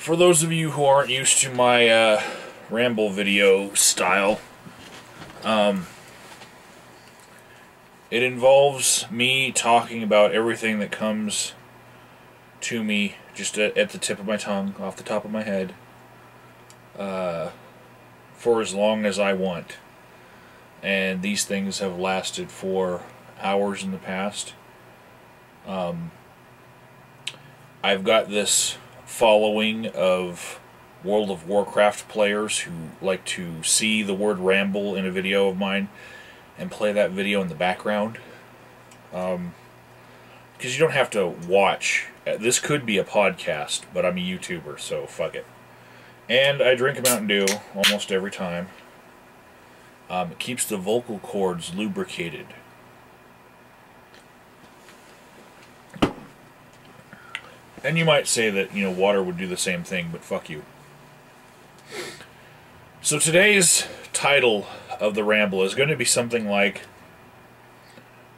for those of you who aren't used to my ramble video style, it involves me talking about everything that comes to me just at the tip of my tongue, off the top of my head, for as long as I want. And these things have lasted for hours in the past. I've got this following of World of Warcraft players who like to see the word ramble in a video of mine and play that video in the background. Because you don't have to watch. This could be a podcast, but I'm a YouTuber, so fuck it. And I drink a Mountain Dew almost every time. It keeps the vocal cords lubricated. And you might say that, you know, water would do the same thing, but fuck you. So today's title of the ramble is going to be something like,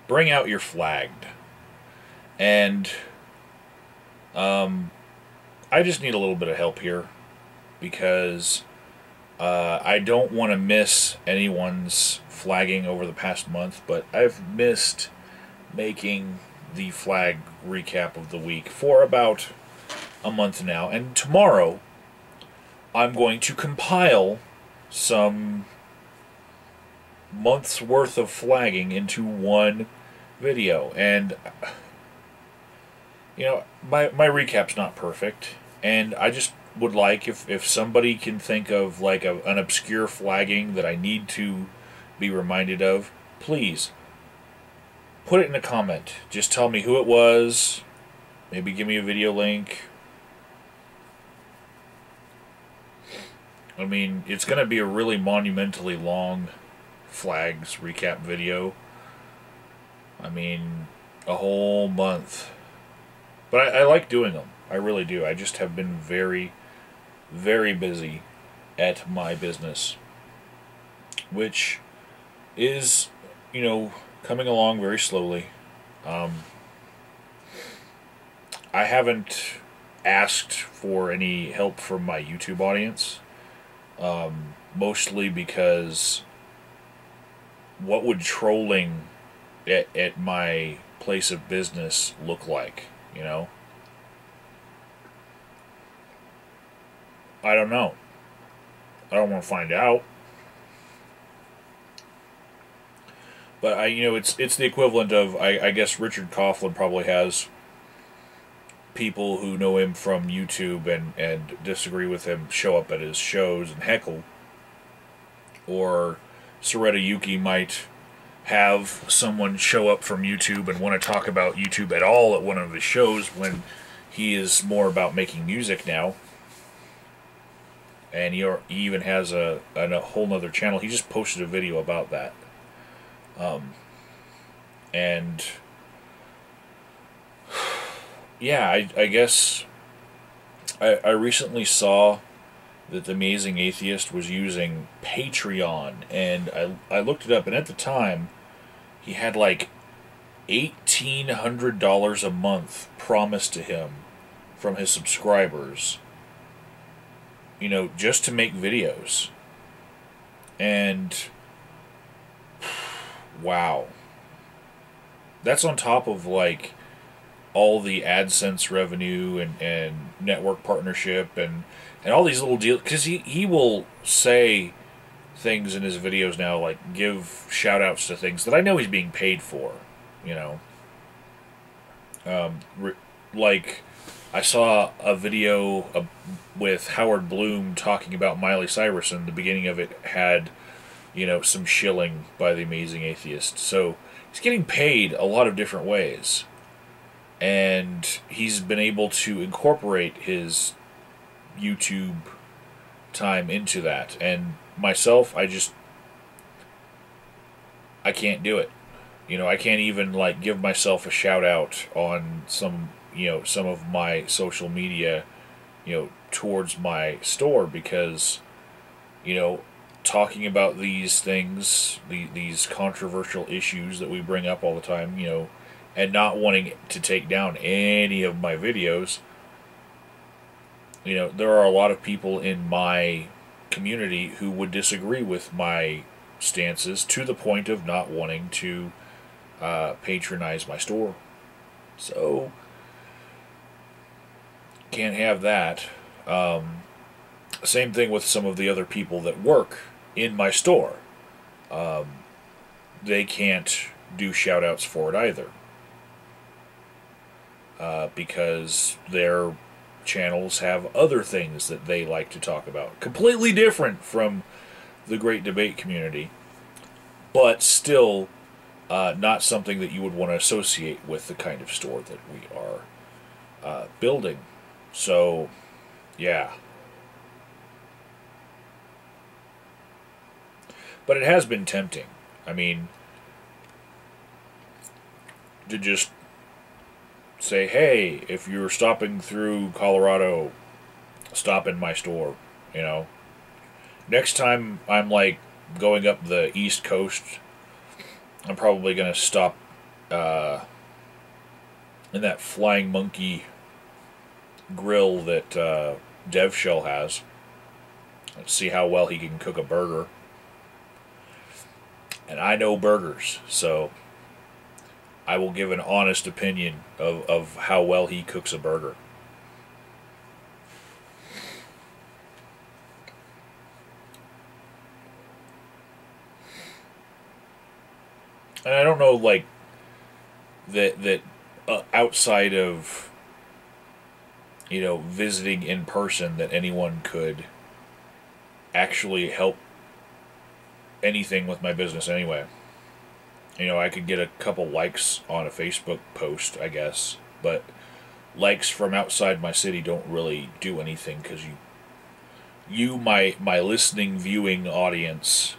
Bring Out Your Flagged. And I just need a little bit of help here, because I don't want to miss anyone's flagging over the past month, but I've missed making the flag recap of the week for about a month now. And tomorrow, I'm going to compile some months worth of flagging into one video. And, you know, my recap's not perfect, and I just would like, if somebody can think of like an obscure flagging that I need to be reminded of, please put it in a comment. Just tell me who it was. Maybe give me a video link. I mean, it's going to be a really monumentally long flags recap video. I mean, a whole month. But I like doing them. I really do. I just have been very, very busy at my business, which is, you know, coming along very slowly. I haven't asked for any help from my YouTube audience, mostly because what would trolling at my place of business look like, you know? I don't know. I don't want to find out. But you know, it's the equivalent of, I guess Richard Coughlin probably has people who know him from YouTube and disagree with him show up at his shows and heckle. Or Soretta Yuki might have someone show up from YouTube and want to talk about YouTube at all at one of his shows when he is more about making music now. And he even has a whole nother channel. He just posted a video about that. And yeah, I guess I recently saw that The Amazing Atheist was using Patreon, and I looked it up, and at the time he had like $1,800 a month promised to him from his subscribers, you know, just to make videos. And wow. That's on top of like all the AdSense revenue and network partnership and all these little deals, because he will say things in his videos now, like give shout outs to things that I know he's being paid for, you know. Like I saw a video with Howard Bloom talking about Miley Cyrus, and the beginning of it had, you know, some shilling by The Amazing Atheist. So he's getting paid a lot of different ways. And he's been able to incorporate his YouTube time into that. And myself, I can't do it. You know, I can't even like give myself a shout out on some of my social media, you know, towards my store, because, you know, talking about these things, these controversial issues that we bring up all the time, you know, and not wanting to take down any of my videos, You know, there are a lot of people in my community who would disagree with my stances to the point of not wanting to patronize my store. So, can't have that. Same thing with some of the other people that work in my store. They can't do shout outs for it either. Because their channels have other things that they like to talk about. Completely different from the Great Debate community, but still not something that you would want to associate with the kind of store that we are building. So, yeah. But it has been tempting. I mean, to just say, hey, if you're stopping through Colorado, stop in my store, you know. Next time I'm like going up the East Coast, I'm probably going to stop in that Flying Monkey grill that DevShell has. Let's see how well he can cook a burger. And I know burgers, so I will give an honest opinion of how well he cooks a burger. And I don't know, like, that outside of, you know, visiting in person, that anyone could actually help anything with my business anyway. You know, I could get a couple likes on a Facebook post, I guess, but likes from outside my city don't really do anything, because my listening, viewing audience,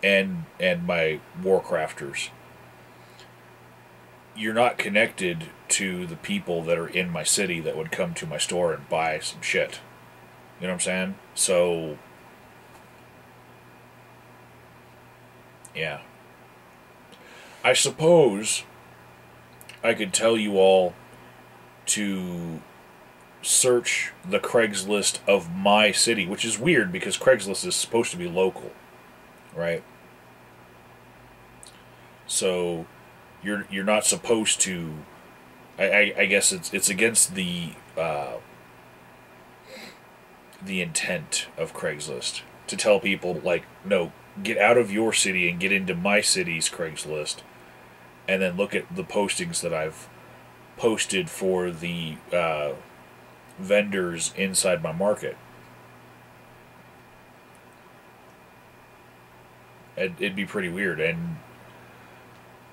and my Warcrafters, you're not connected to the people that are in my city that would come to my store and buy some shit. You know what I'm saying? So, yeah. I suppose I could tell you all to search the Craigslist of my city, which is weird because Craigslist is supposed to be local, right? So you're not supposed to. I guess it's against the intent of Craigslist to tell people, like, no, get out of your city and get into my city's Craigslist, and then look at the postings that I've posted for the vendors inside my market. It'd be pretty weird. And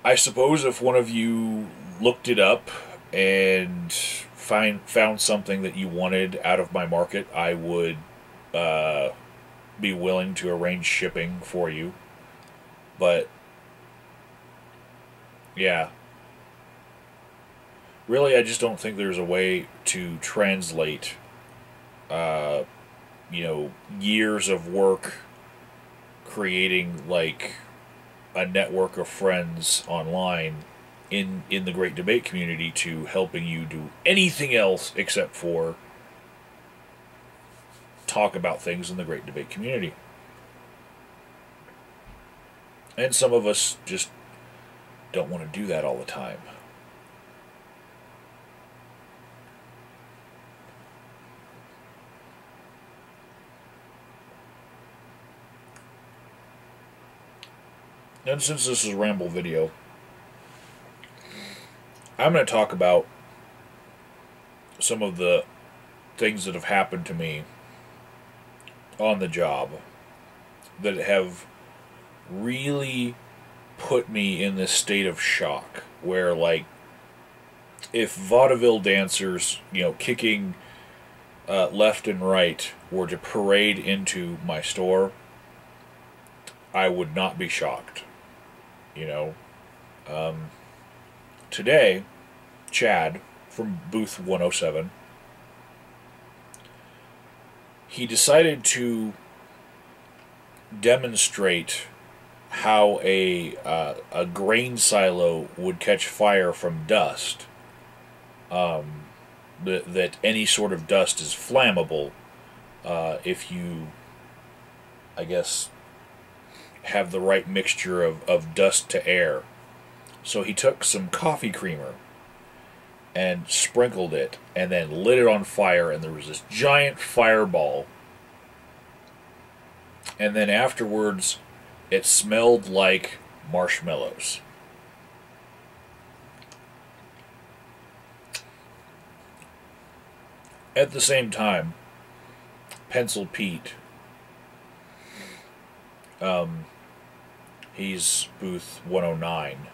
I suppose if one of you looked it up and found something that you wanted out of my market, I would be willing to arrange shipping for you. But yeah, really, I just don't think there's a way to translate, years of work creating, like, a network of friends online in the Great Debate community to helping you do anything else except for talk about things in the Great Debate community. And some of us just don't want to do that all the time. And since this is a Ramble video, I'm going to talk about some of the things that have happened to me on the job that have really put me in this state of shock where, like, if vaudeville dancers, kicking left and right were to parade into my store, I would not be shocked. Today, Chad from booth 107, he decided to demonstrate how a grain silo would catch fire from dust that any sort of dust is flammable if you, I guess, have the right mixture of dust to air. So he took some coffee creamer and sprinkled it and then lit it on fire, and there was this giant fireball. And then afterwards, it smelled like marshmallows. At the same time, Pencil Pete, he's booth 109.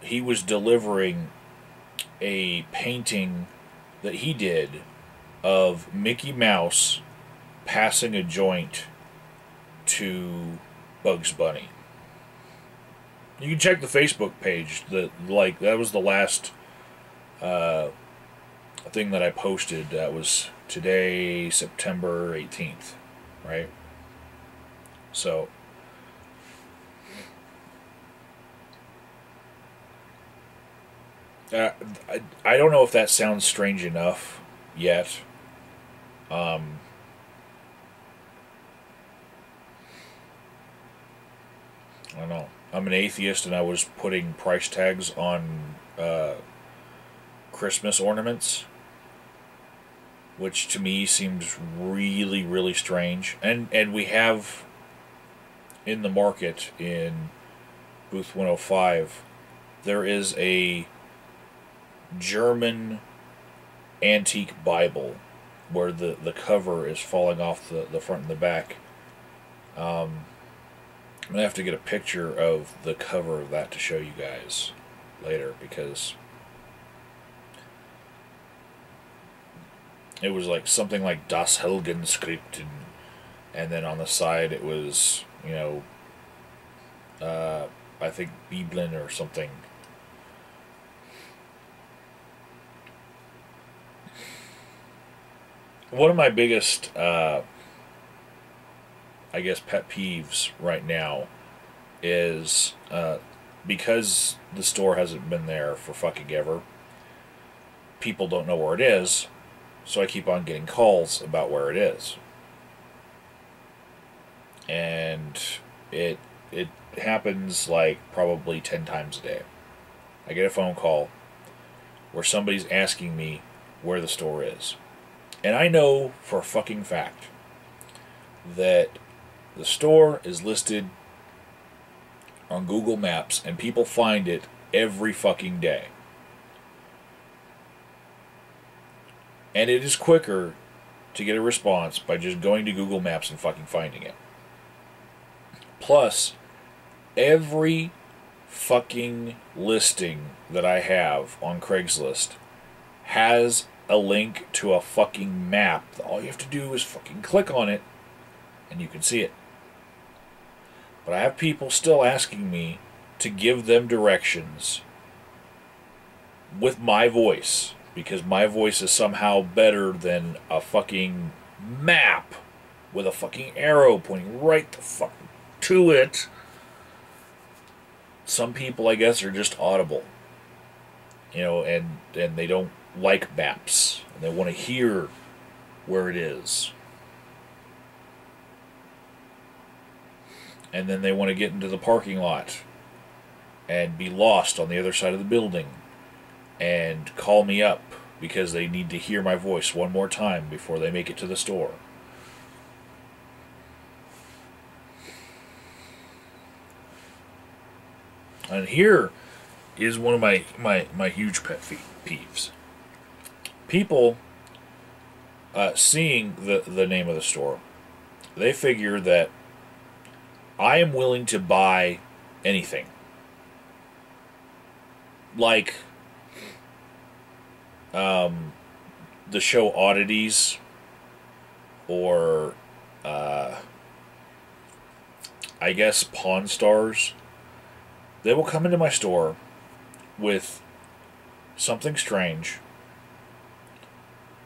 He was delivering a painting that he did of Mickey Mouse passing a joint to Bugs Bunny. You can check the Facebook page. That was the last thing that I posted. That was today, September 18th, right? So I don't know if that sounds strange enough yet. I don't know. I'm an atheist, and I was putting price tags on Christmas ornaments, which to me seems really, really strange. And we have in the market in booth 105, there is a German antique Bible where the cover is falling off the front and the back. I'm going to have to get a picture of the cover of that to show you guys later, because it was like something like Das Helgenskript, and then on the side it was, you know, I think Bibeln or something. One of my biggest, I guess, pet peeves right now is because the store hasn't been there for fucking ever, people don't know where it is, so I keep on getting calls about where it is. And it happens like probably 10 times a day. I get a phone call where somebody's asking me where the store is. And I know for a fucking fact that the store is listed on Google Maps, and people find it every fucking day. And it is quicker to get a response by just going to Google Maps and fucking finding it. Plus, every fucking listing that I have on Craigslist has a link to a fucking map. All you have to do is fucking click on it and you can see it. But I have people still asking me to give them directions with my voice, because my voice is somehow better than a fucking map with a fucking arrow pointing right the fuck to it. Some people, I guess, are just audible, you know, and they don't like maps, and they want to hear where it is, and then they want to get into the parking lot and be lost on the other side of the building and call me up because they need to hear my voice one more time before they make it to the store. And here is one of my huge pet peeves. People seeing the name of the store, they figure that I am willing to buy anything. Like the show Oddities, or I guess Pawn Stars. They will come into my store with something strange,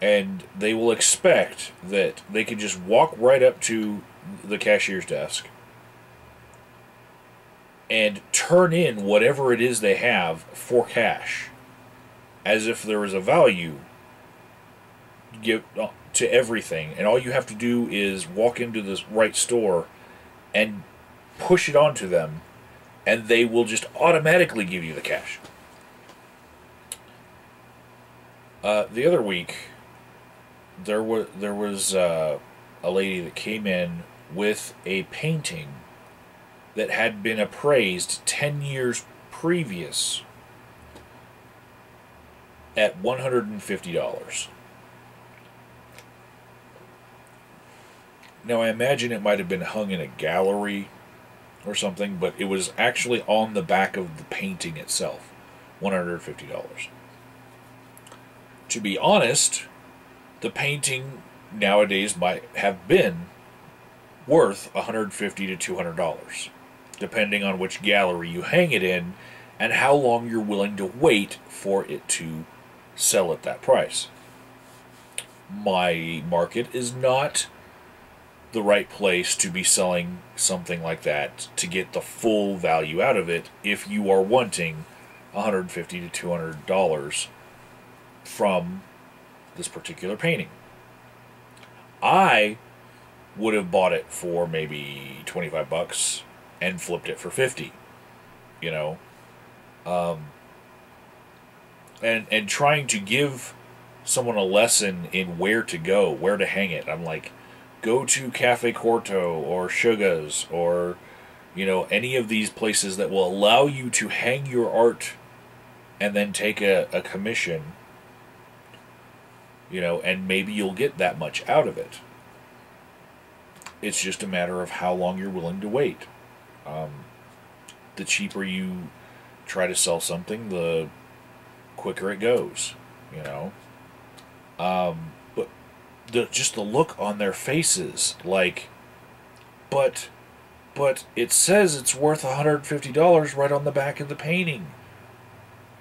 and they will expect that they can just walk right up to the cashier's desk and turn in whatever it is they have for cash. as if there is a value give to everything, and all you have to do is walk into this right store and push it onto them, and they will just automatically give you the cash. The other week, there was a lady that came in with a painting that had been appraised 10 years previous at $150. Now, I imagine it might have been hung in a gallery or something, but it was actually on the back of the painting itself. $150. To be honest, the painting nowadays might have been worth $150 to $200, depending on which gallery you hang it in and how long you're willing to wait for it to sell at that price. My market is not the right place to be selling something like that to get the full value out of it if you are wanting $150 to $200 from this particular painting. I would have bought it for maybe $25 and flipped it for $50, you know. And trying to give someone a lesson in where to go, where to hang it. I'm like, go to Cafe Corto or Suga's or, you know, any of these places that will allow you to hang your art and then take a commission, you know, and maybe you'll get that much out of it. It's just a matter of how long you're willing to wait. The cheaper you try to sell something, the quicker it goes, you know. But just the look on their faces, like, but it says it's worth $150 right on the back of the painting.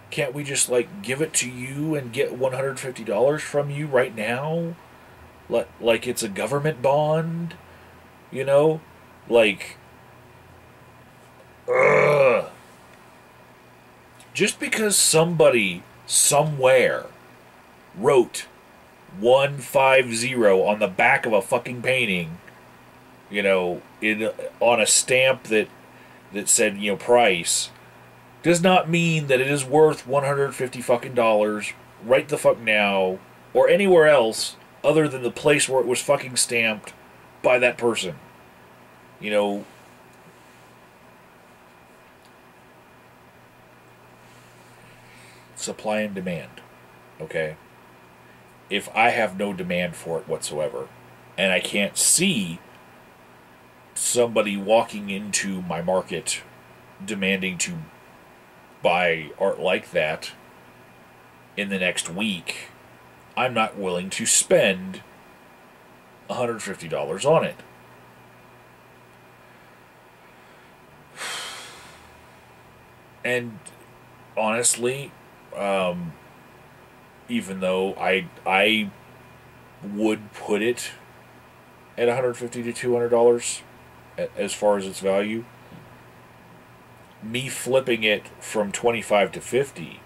Can't we just, like, give it to you and get $150 from you right now? Like it's a government bond? You know? Like, ugh. Just because somebody somewhere wrote 150 on the back of a fucking painting, you know, on a stamp that said, you know, price, does not mean that it is worth $150 fucking dollars right the fuck now or anywhere else other than the place where it was fucking stamped by that person. You know, supply and demand, okay? If I have no demand for it whatsoever, and I can't see somebody walking into my market demanding to buy art like that in the next week, I'm not willing to spend $150 on it. And honestly, even though I would put it at $150 to $200 as far as its value, me flipping it from 25 to 50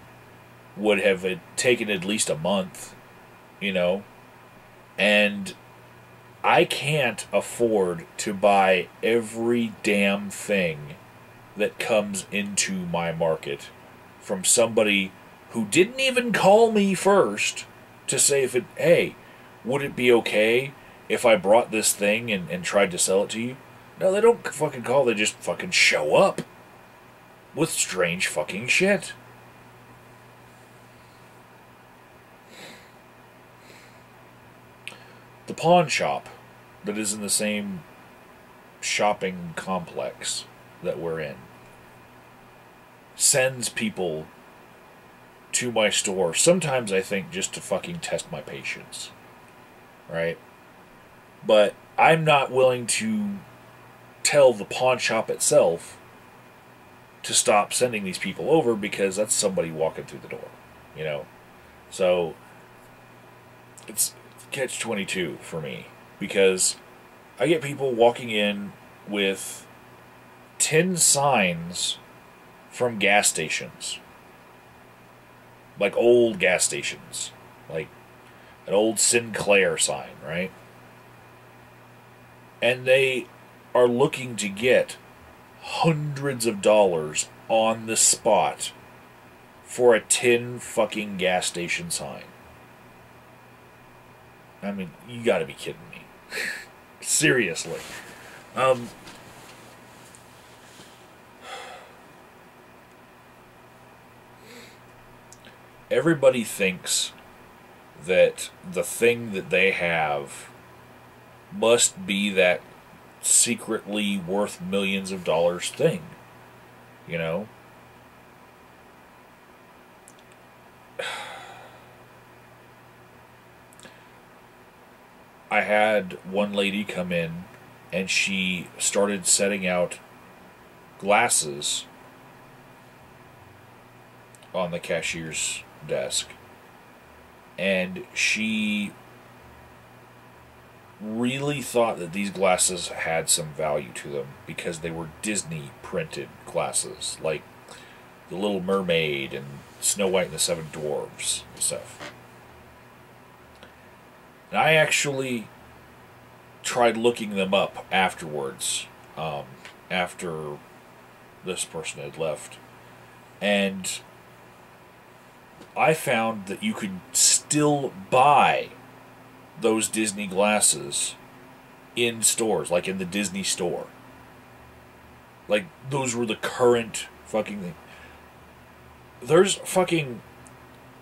would have taken at least a month, you know, and I can't afford to buy every damn thing that comes into my market from somebody who didn't even call me first to say hey, would it be okay if I brought this thing and tried to sell it to you? No, they don't fucking call, they just fucking show up with strange fucking shit. The pawn shop that is in the same shopping complex that we're in sends people to my store, sometimes I think just to fucking test my patience, right? But I'm not willing to tell the pawn shop itself to stop sending these people over because that's somebody walking through the door, you know? So it's catch-22 for me, because I get people walking in with 10 signs from gas stations like old gas stations, like an old Sinclair sign, right? And they are looking to get hundreds of dollars on the spot for a tin fucking gas station sign. I mean, you gotta be kidding me. Seriously. Everybody thinks that the thing that they have must be that secretly worth millions of dollars thing. You know? I had one lady come in and she started setting out glasses on the cashier's desk. And she really thought that these glasses had some value to them because they were Disney printed glasses, like The Little Mermaid and Snow White and the Seven Dwarfs and stuff. And I actually tried looking them up afterwards, after this person had left. And I found that you could still buy those Disney glasses in stores, like in the Disney store. Like, those were the current fucking thing. There's fucking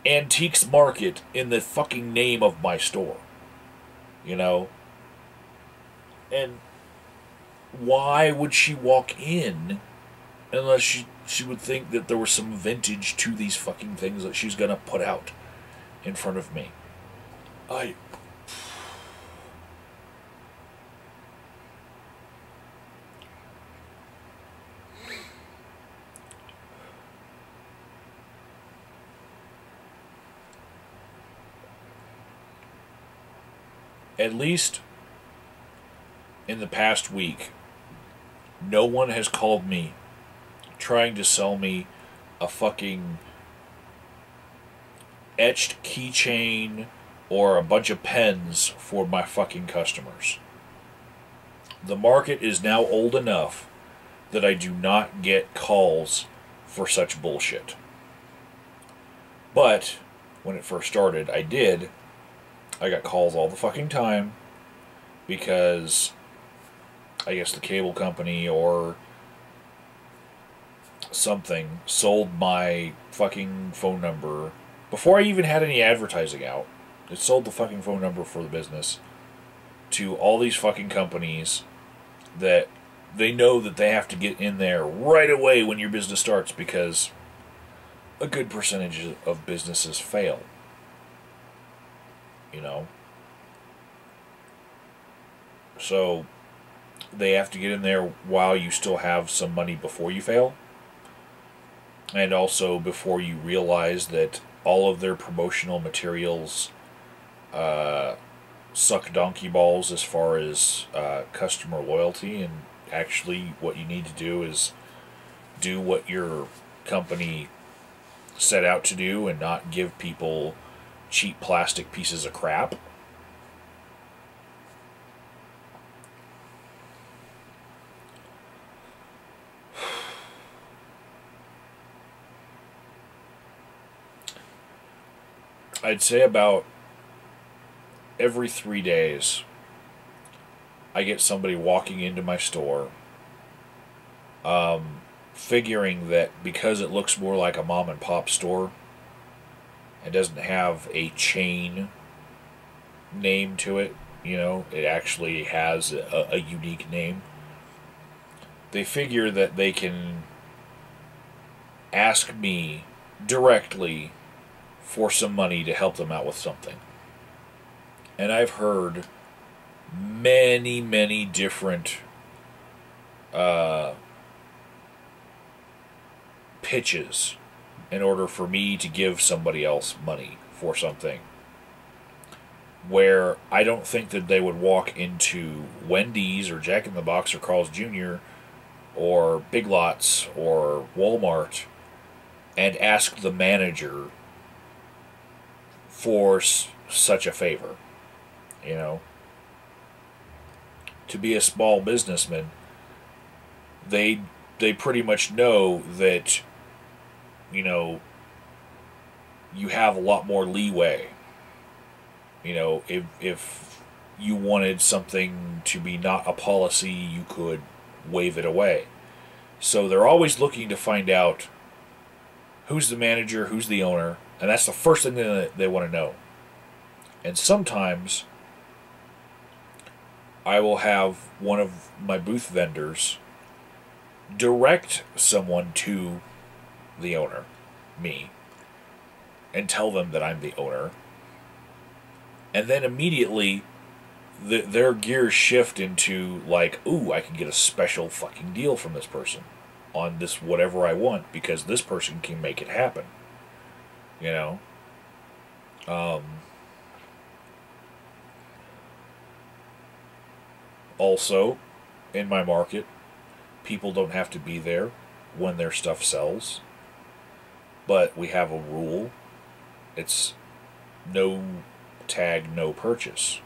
Antiques Market in the fucking name of my store. You know? And why would she walk in unless she would think that there was some vintage to these fucking things that she's gonna put out in front of me? At least in the past week, no one has called me trying to sell me a fucking etched keychain or a bunch of pens for my fucking customers. The market is now old enough that I do not get calls for such bullshit. But when it first started, I did. I got calls all the fucking time because I guess the cable company or something sold my fucking phone number before I even had any advertising out. It sold the fucking phone number for the business to all these fucking companies that they know that they have to get in there right away when your business starts because a good percentage of businesses fail. You know? So they have to get in there while you still have some money before you fail. And also before you realize that all of their promotional materials suck donkey balls as far as customer loyalty, and actually what you need to do is do what your company set out to do and not give people cheap plastic pieces of crap. I'd say about every 3 days I get somebody walking into my store figuring that because it looks more like a mom and pop store and doesn't have a chain name to it, you know, it actually has a unique name. They figure that they can ask me directly for some money to help them out with something. And I've heard many, many different pitches in order for me to give somebody else money for something, where I don't think that they would walk into Wendy's or Jack in the Box or Carl's Jr. or Big Lots or Walmart and ask the manager for such a favor. You know, to be a small businessman, they pretty much know that, you know, you have a lot more leeway. You know, if you wanted something to be not a policy, you could wave it away. So they're always looking to find out who's the manager, who's the owner, and that's the first thing that they want to know. And sometimes I will have one of my booth vendors direct someone to the owner, me, and tell them that I'm the owner. And then immediately their gears shift into like, ooh, I can get a special fucking deal from this person on this whatever I want because this person can make it happen. You know? Also, in my market, people don't have to be there when their stuff sells. But we have a rule. It's no tag, no purchase.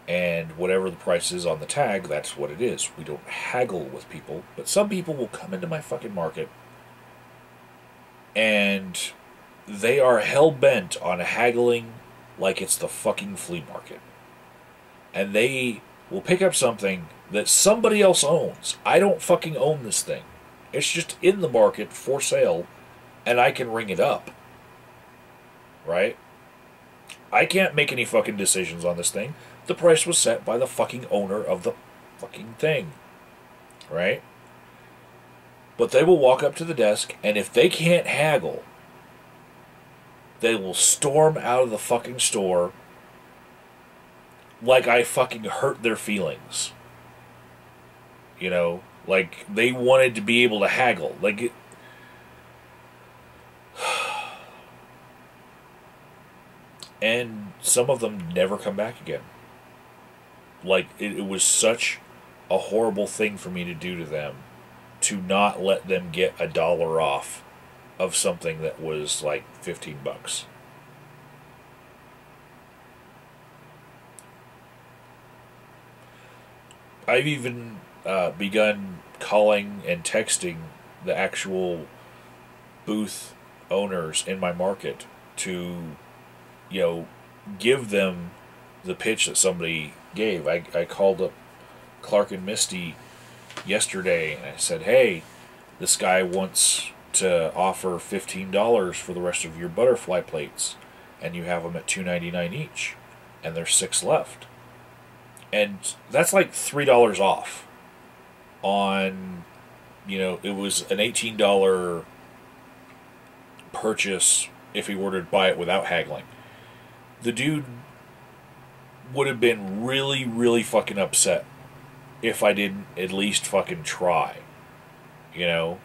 And whatever the price is on the tag, that's what it is. We don't haggle with people. But some people will come into my fucking market and they are hell-bent on haggling like it's the fucking flea market. And they will pick up something that somebody else owns. I don't fucking own this thing. It's just in the market for sale, and I can ring it up. Right? I can't make any fucking decisions on this thing. The price was set by the fucking owner of the fucking thing. Right? But they will walk up to the desk, and if they can't haggle, they will storm out of the fucking store like I fucking hurt their feelings. You know? Like, they wanted to be able to haggle. Like, it... And some of them never come back again. Like, it was such a horrible thing for me to do to them, to not let them get $1 off of something that was like $15. I've even begun calling and texting the actual booth owners in my market to, you know, give them the pitch that somebody gave. I called up Clark and Misty yesterday and I said, hey, this guy wants to offer $15 for the rest of your butterfly plates, and you have them at $2.99 each, and there's 6 left. And that's like $3 off on, you know, it was an $18 purchase if he were to buy it without haggling. The dude would have been really, really fucking upset if I didn't at least fucking try, you know?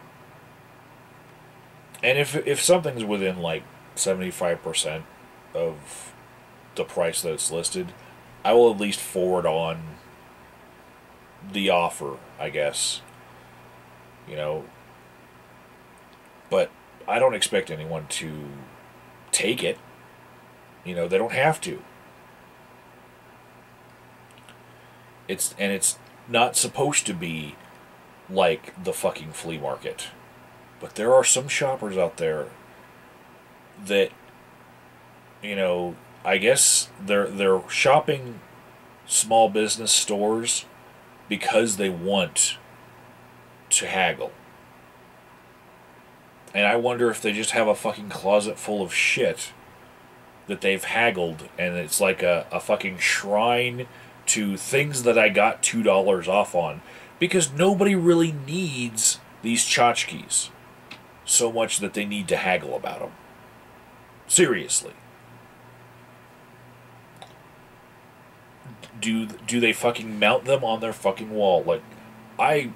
And if something's within like 75% of the price that it's listed, I will at least forward on the offer, I guess. You know? But I don't expect anyone to take it. You know, they don't have to. It's not supposed to be like the fucking flea market. But there are some shoppers out there that, you know, I guess they're shopping small business stores because they want to haggle. And I wonder if they just have a fucking closet full of shit that they've haggled, and it's like a fucking shrine to things that I got $2 off on, because nobody really needs these tchotchkes so much that they need to haggle about them. Seriously. Do they fucking mount them on their fucking wall? Like, I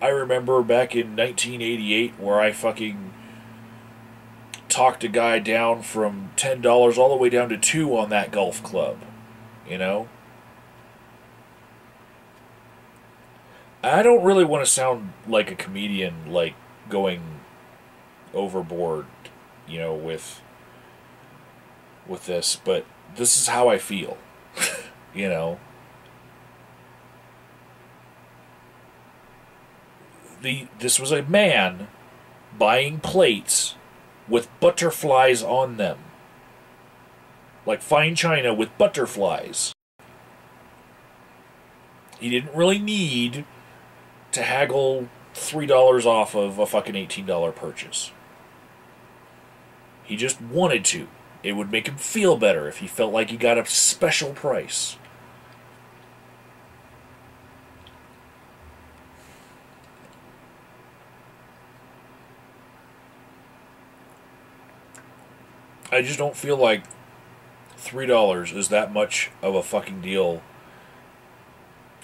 remember back in 1988 where I fucking talked a guy down from $10 all the way down to $2 on that golf club. You know? I don't really want to sound like a comedian, like going overboard you know, with this, but this is how I feel. You know, this was a man buying plates with butterflies on them, like fine china with butterflies. He didn't really need to haggle $3 off of a fucking $18 purchase. He just wanted to. It would make him feel better if he felt like he got a special price. I just don't feel like $3 is that much of a fucking deal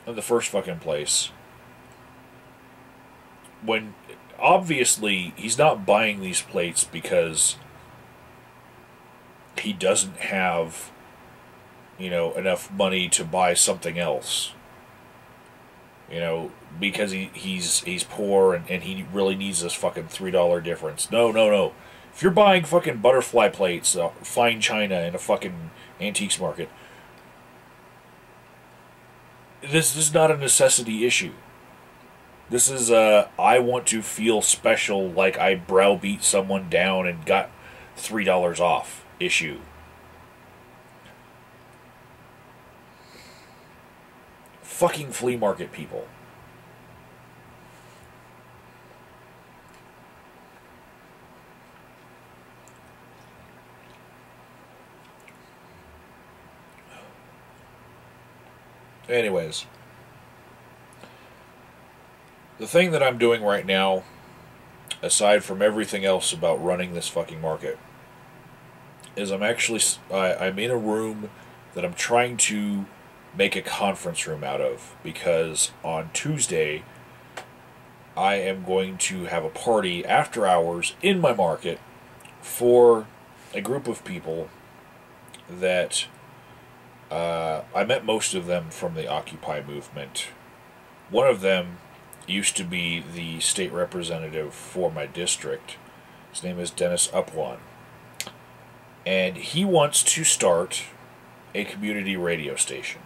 in the first fucking place. When obviously he's not buying these plates because he doesn't have, you know, enough money to buy something else. You know, because he's poor and he really needs this fucking $3 difference. No, no, no. If you're buying fucking butterfly plates, fine china in a fucking antiques market, this is not a necessity issue. This is I want to feel special, like I browbeat someone down and got $3 off issue. Fucking flea market people. Anyways, the thing that I'm doing right now, aside from everything else about running this fucking market, is I'm in a room that I'm trying to make a conference room out of, because on Tuesday I am going to have a party after hours in my market for a group of people that I met most of them from the Occupy movement. One of them used to be the state representative for my district. His name is Dennis Upwan. And he wants to start a community radio station.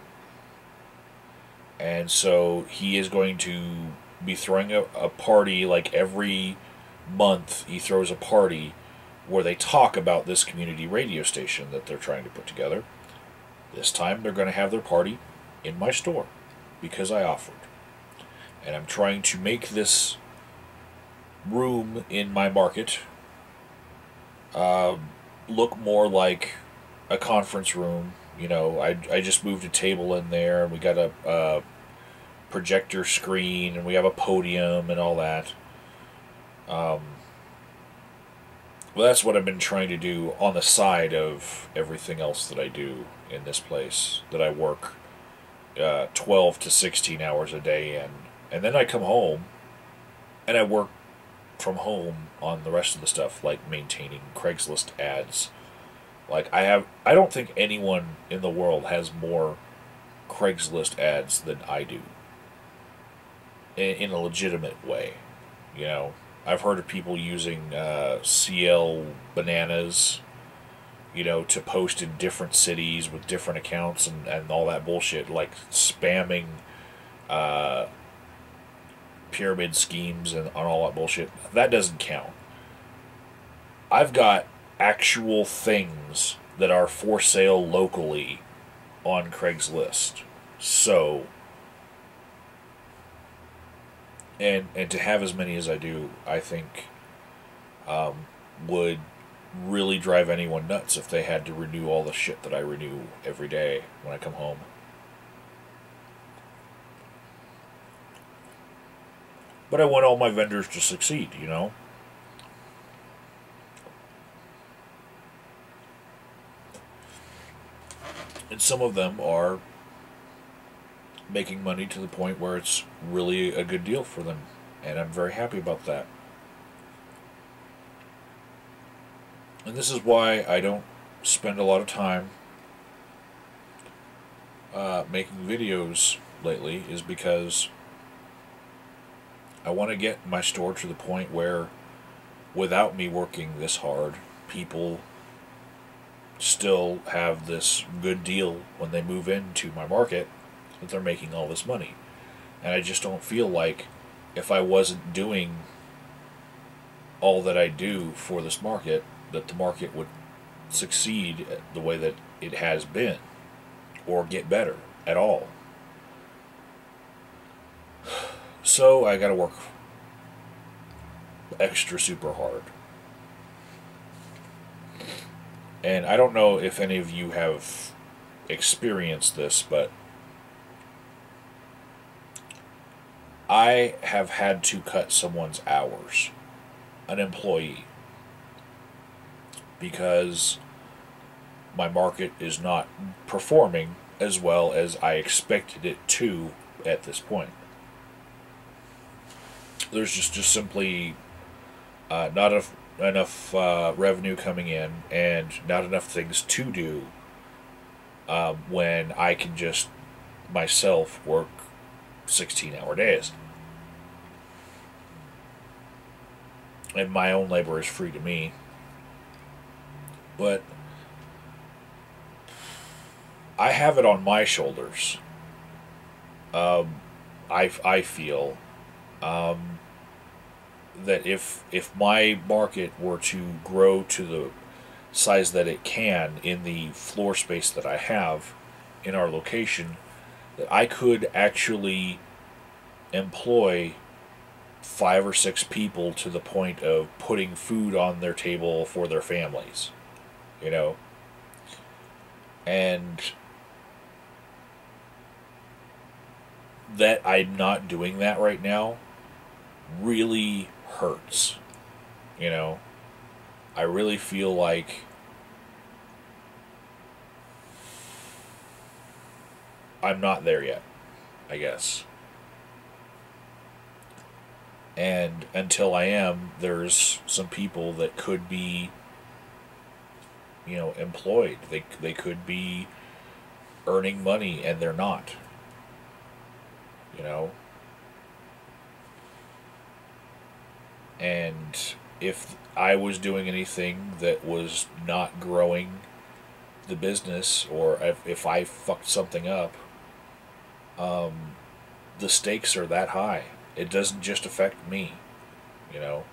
And so he is going to be throwing a party, like every month he throws a party where they talk about this community radio station that they're trying to put together. This time they're going to have their party in my store because I offered. And I'm trying to make this room in my market look more like a conference room. You know, I just moved a table in there, and we got a projector screen, and we have a podium and all that. Well, that's what I've been trying to do on the side of everything else that I do in this place, that I work 12 to 16 hours a day in. And then I come home, and I work from home on the rest of the stuff, like maintaining Craigslist ads. Like, I don't think anyone in the world has more Craigslist ads than I do. In a legitimate way, you know. I've heard of people using CL bananas, you know, to post in different cities with different accounts and all that bullshit, like spamming pyramid schemes and all that bullshit. That doesn't count. I've got actual things that are for sale locally on Craigslist. So, and to have as many as I do, I think would really drive anyone nuts if they had to renew all the shit that I renew every day when I come home. But I want all my vendors to succeed, you know? And some of them are making money to the point where it's really a good deal for them. And I'm very happy about that. And this is why I don't spend a lot of time making videos lately, is because I want to get my store to the point where, without me working this hard, people still have this good deal when they move into my market, that they're making all this money. And I just don't feel like if I wasn't doing all that I do for this market, that the market would succeed the way that it has been or get better at all. So I gotta work extra super hard. And I don't know if any of you have experienced this, but I have had to cut someone's hours, an employee, because my market is not performing as well as I expected it to at this point. There's just simply not enough revenue coming in and not enough things to do when I can just myself work 16-hour days. And my own labor is free to me. But I have it on my shoulders. I feel that if my market were to grow to the size that it can in the floor space that I have in our location, that I could actually employ 5 or 6 people to the point of putting food on their table for their families, you know. And that I'm not doing that right now really hurts, you know. I really feel like I'm not there yet, I guess. And until I am, there's some people that could be, you know, employed. They could be earning money and they're not. You know? And if I was doing anything that was not growing the business, or if I fucked something up, the stakes are that high. It doesn't just affect me, you know.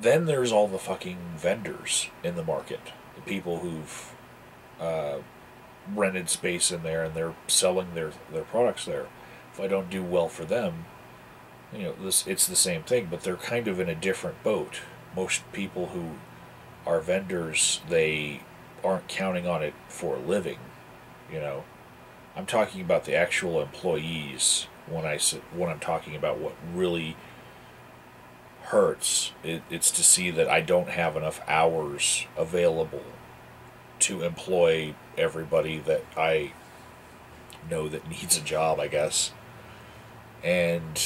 Then there's all the fucking vendors in the market, the people who've rented space in there and they're selling their products there. If I don't do well for them, you know, it's the same thing, but they're kind of in a different boat. Most people who are vendors, they aren't counting on it for a living, you know. I'm talking about the actual employees when I'm talking about what really hurts. It's to see that I don't have enough hours available to employ everybody that I know that needs a job, I guess. And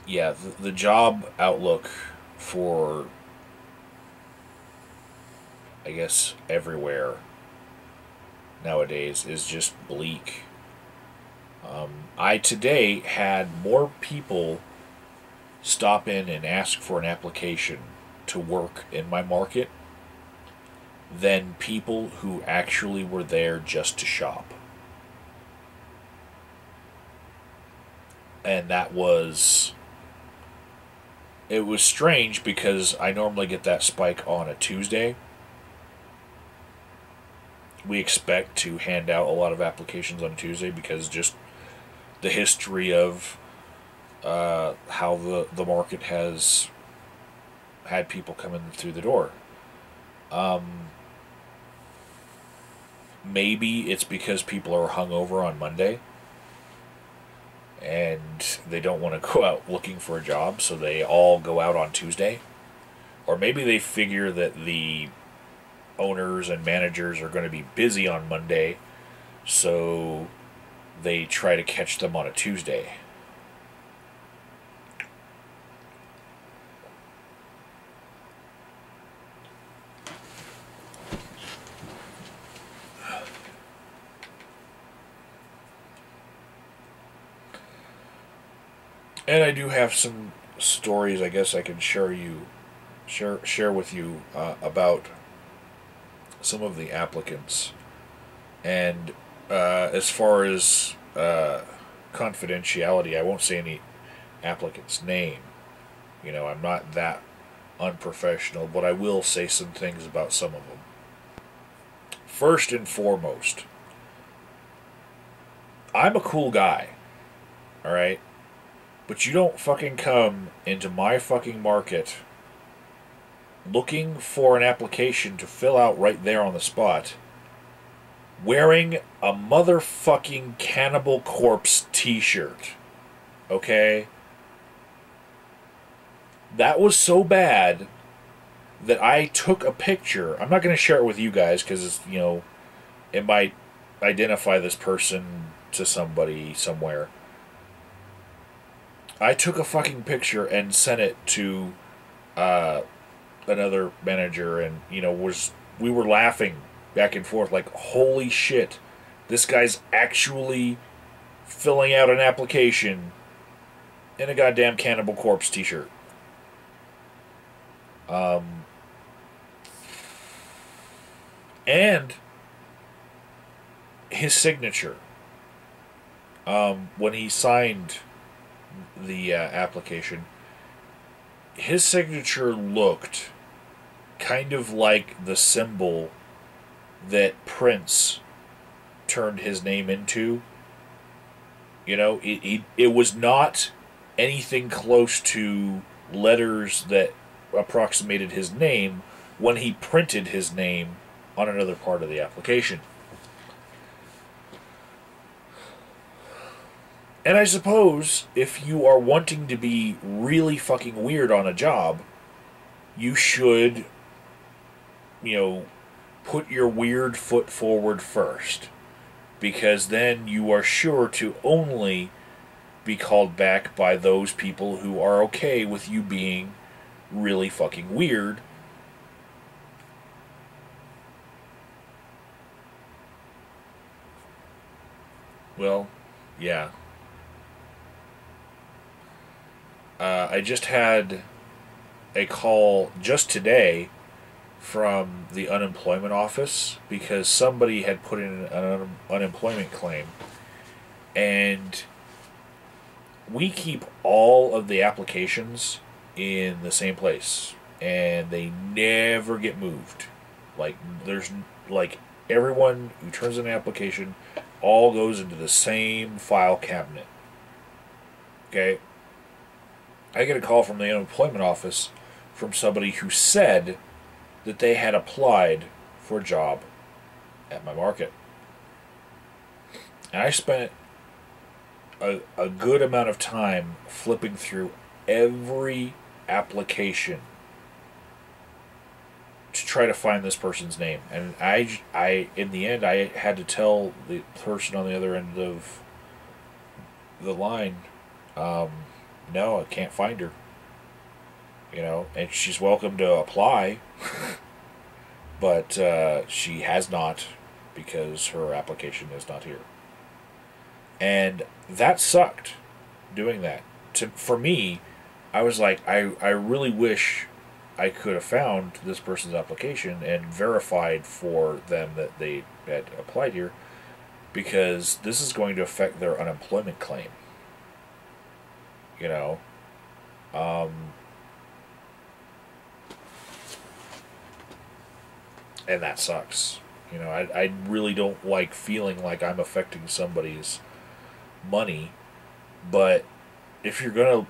yeah, the job outlook for, I guess, everywhere nowadays is just bleak. I today had more people stop in and ask for an application to work in my market than people who actually were there just to shop. And it was strange because I normally get that spike on a Tuesday. We expect to hand out a lot of applications on Tuesday because just the history of how the market has had people come in through the door. Maybe it's because people are hungover on Monday and they don't want to go out looking for a job, so they all go out on Tuesday. Or maybe they figure that the owners and managers are going to be busy on Monday, so they try to catch them on a Tuesday. And I do have some stories I guess I can share with you about some of the applicants. And as far as confidentiality, I won't say any applicant's name. You know, I'm not that unprofessional, but I will say some things about some of them. First and foremost, I'm a cool guy, alright? But you don't fucking come into my fucking market looking for an application to fill out right there on the spot wearing a motherfucking Cannibal Corpse t-shirt. Okay? That was so bad that I took a picture. I'm not going to share it with you guys because, you know, it might identify this person to somebody somewhere. I took a fucking picture and sent it to another manager, and, you know, we were laughing back and forth like, holy shit, this guy's actually filling out an application in a goddamn Cannibal Corpse t-shirt. And his signature, when he signed the application, his signature looked kind of like the symbol that Prince turned his name into. You know, it was not anything close to letters that approximated his name when he printed his name on another part of the application. And I suppose if you are wanting to be really fucking weird on a job, you should, you know, put your weird foot forward first. Because then you are sure to only be called back by those people who are okay with you being really fucking weird. Well, yeah. I just had a call just today from the unemployment office because somebody had put in an unemployment claim, and we keep all of the applications in the same place, and they never get moved. Like, there's like everyone who turns in an application all goes into the same file cabinet. Okay? I get a call from the unemployment office from somebody who said that they had applied for a job at my market. And I spent a good amount of time flipping through every application to try to find this person's name. And I in the end, I had to tell the person on the other end of the line, no, I can't find her. You know, and she's welcome to apply, but she has not, because her application is not here. And that sucked, doing that. For me, I was like, I really wish I could have found this person's application and verified for them that they had applied here, because this is going to affect their unemployment claim. You know, and that sucks. You know, I really don't like feeling like I'm affecting somebody's money, but if you're gonna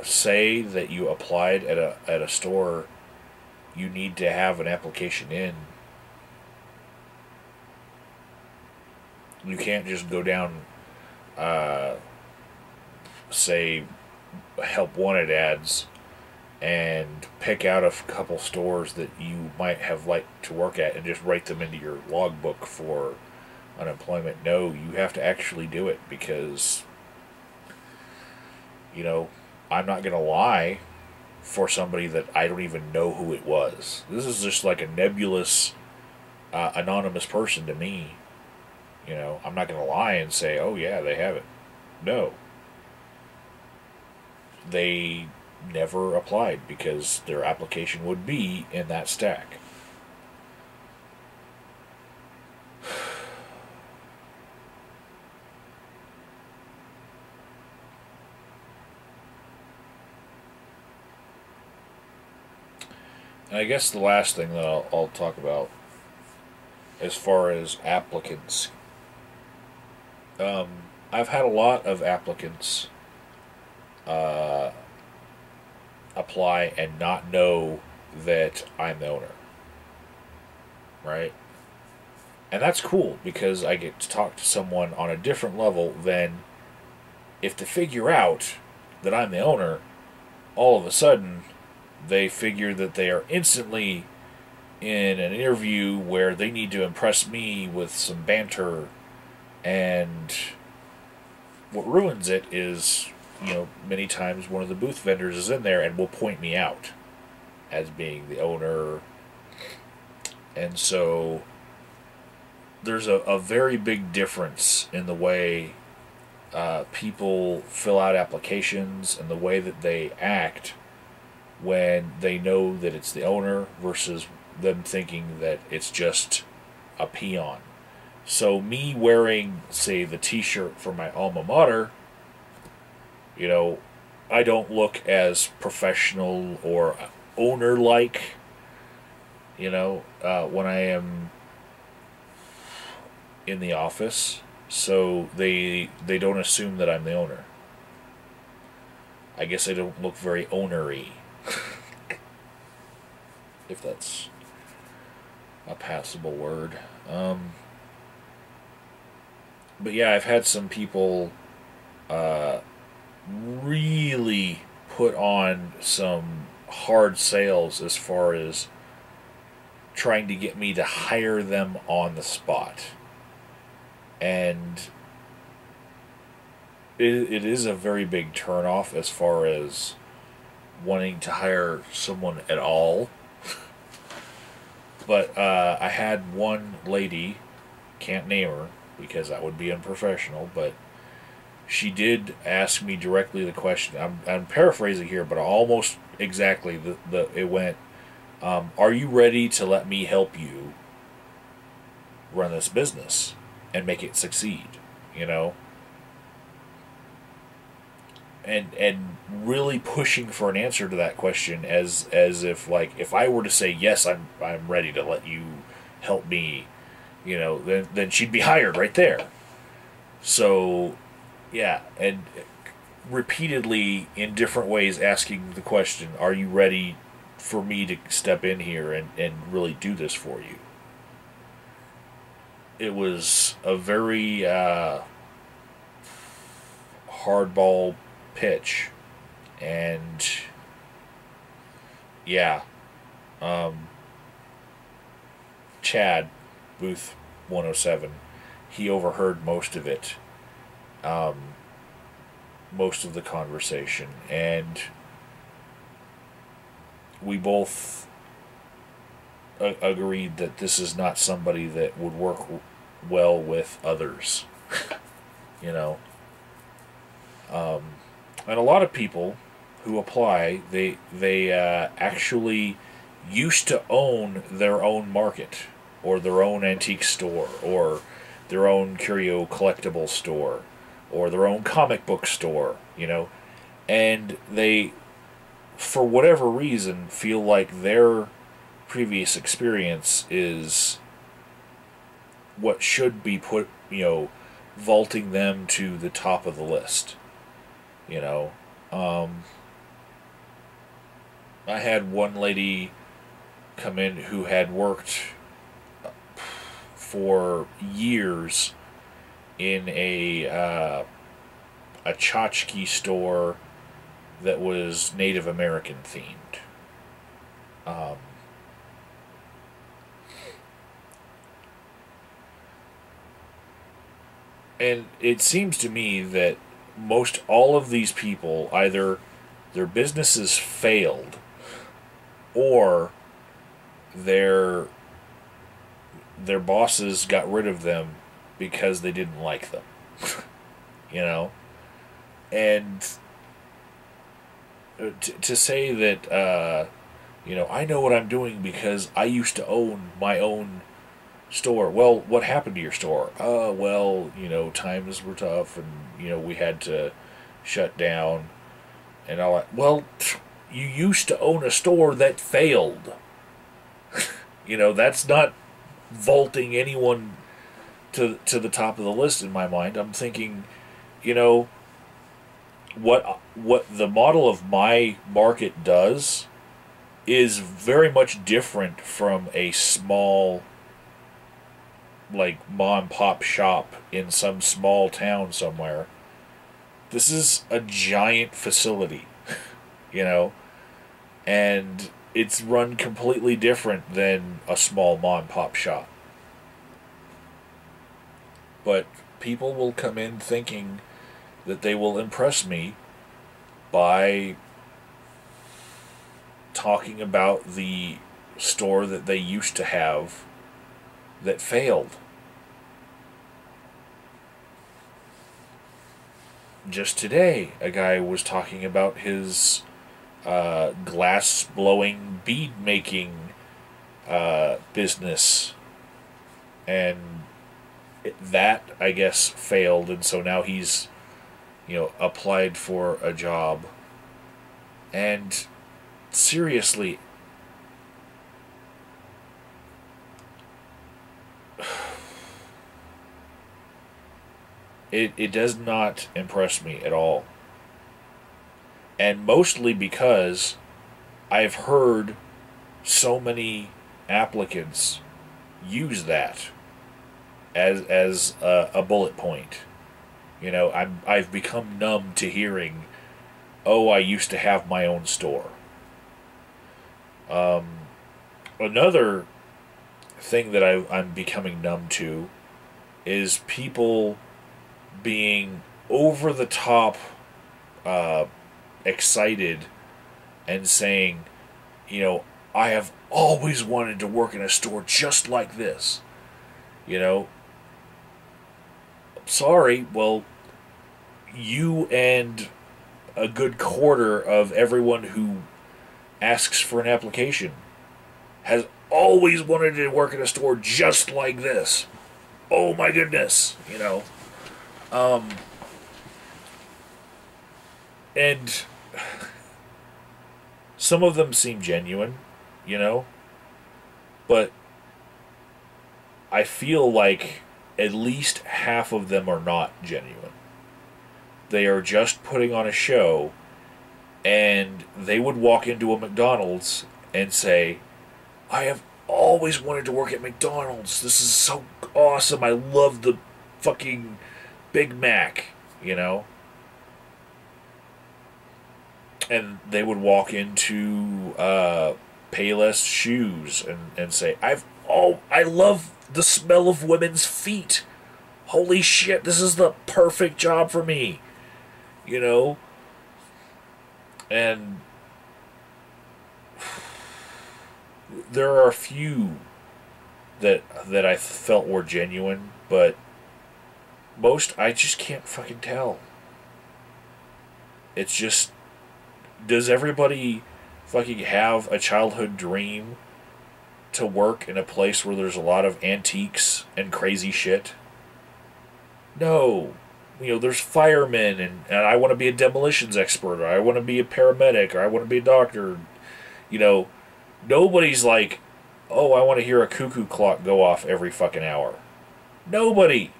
say that you applied at a store, you need to have an application in. You can't just go down, say, help wanted ads and pick out a couple stores that you might have liked to work at and just write them into your logbook for unemployment. No, you have to actually do it, because, you know, I'm not going to lie for somebody that I don't even know who it was. This is just like a nebulous, anonymous person to me. You know, I'm not going to lie and say, oh yeah, they have it. No. they never applied because their application would be in that stack. And I guess the last thing that I'll talk about as far as applicants, I've had a lot of applicants apply and not know that I'm the owner, right? And that's cool because I get to talk to someone on a different level than if they figure out that I'm the owner, all of a sudden they figure that they are instantly in an interview where they need to impress me with some banter, and what ruins it is, many times one of the booth vendors is in there and will point me out as being the owner. And so there's a very big difference in the way people fill out applications and the way that they act when they know that it's the owner versus them thinking that it's just a peon. So me wearing, say, the t-shirt for my alma mater, I don't look as professional or owner-like, when I am in the office. So they don't assume that I'm the owner. I guess I don't look very ownery. If that's a passable word. But yeah, I've had some people really put on some hard sales as far as trying to get me to hire them on the spot. And it is a very big turnoff as far as wanting to hire someone at all. But I had one lady, can't name her because that would be unprofessional, but she did ask me directly the question. I'm paraphrasing here, but almost exactly. It went, are you ready to let me help you run this business and make it succeed? And really pushing for an answer to that question as if, like, if I were to say yes, I'm ready to let you help me, then she'd be hired right there. So yeah, and repeatedly in different ways asking the question, are you ready for me to step in here and really do this for you? It was a very hardball pitch, and yeah, Chad, booth 107, he overheard most of it, most of the conversation, and we both agreed that this is not somebody that would work well with others. And a lot of people who apply, they actually used to own their own market, or their own antique store, or their own curio collectible store, or their own comic book store, and they, for whatever reason, feel like their previous experience is what should be put, vaulting them to the top of the list. I had one lady come in who had worked for years in a tchotchke store that was Native American themed. And it seems to me that most all of these people, either their businesses failed or their bosses got rid of them because they didn't like them. And to say that I know what I'm doing because I used to own my own store. Well, what happened to your store? Well, times were tough, and we had to shut down and all that. Well, you used to own a store that failed. That's not vaulting anyone to the top of the list in my mind. I'm thinking, you know, what the model of my market does is very much different from a small, like, mom and pop shop in some small town somewhere. This is a giant facility, you know, and it's run completely different than a small mom and pop shop. But people will come in thinking that they will impress me by talking about the store that they used to have that failed. Just today, a guy was talking about his glass blowing bead making business, and that, I guess, failed, and so now he's applied for a job. And seriously, it does not impress me at all. And mostly because I've heard so many applicants use that as a bullet point. I've become numb to hearing, "Oh, I used to have my own store." Another thing that I'm becoming numb to is people being over the top excited and saying, I have always wanted to work in a store just like this. Sorry, well, you and a good quarter of everyone who asks for an application has always wanted to work in a store just like this. Oh my goodness, and some of them seem genuine, but I feel like at least half of them are not genuine. They are just putting on a show, and they would walk into a McDonald's and say, "I have always wanted to work at McDonald's. This is so awesome. I love the fucking Big Mac," And they would walk into Payless Shoes and say, I love the smell of women's feet. Holy shit, this is the perfect job for me. And there are a few that I felt were genuine, but most I just can't fucking tell. It's just, does everybody fucking have a childhood dream to work in a place where there's a lot of antiques and crazy shit? No. There's firemen, and I want to be a demolitions expert, or I want to be a paramedic, or I want to be a doctor. Nobody's like, "Oh, I want to hear a cuckoo clock go off every fucking hour." Nobody.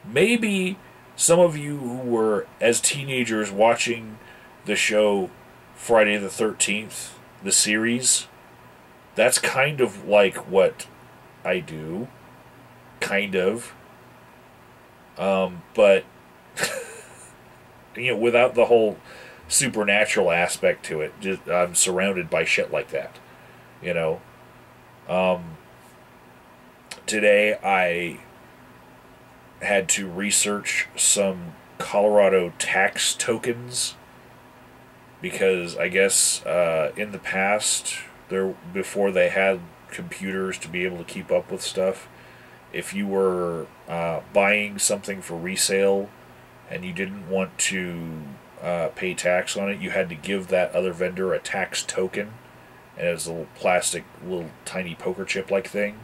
Maybe some of you who were, as teenagers, watching the show Friday the 13th, the series, that's kind of like what I do. Kind of. But, without the whole supernatural aspect to it, just, I'm surrounded by shit like that. Today I had to research some Colorado tax tokens because I guess in the past, before they had computers to be able to keep up with stuff, if you were buying something for resale and you didn't want to pay tax on it, you had to give that other vendor a tax token, and it was a little plastic, little tiny poker chip like thing.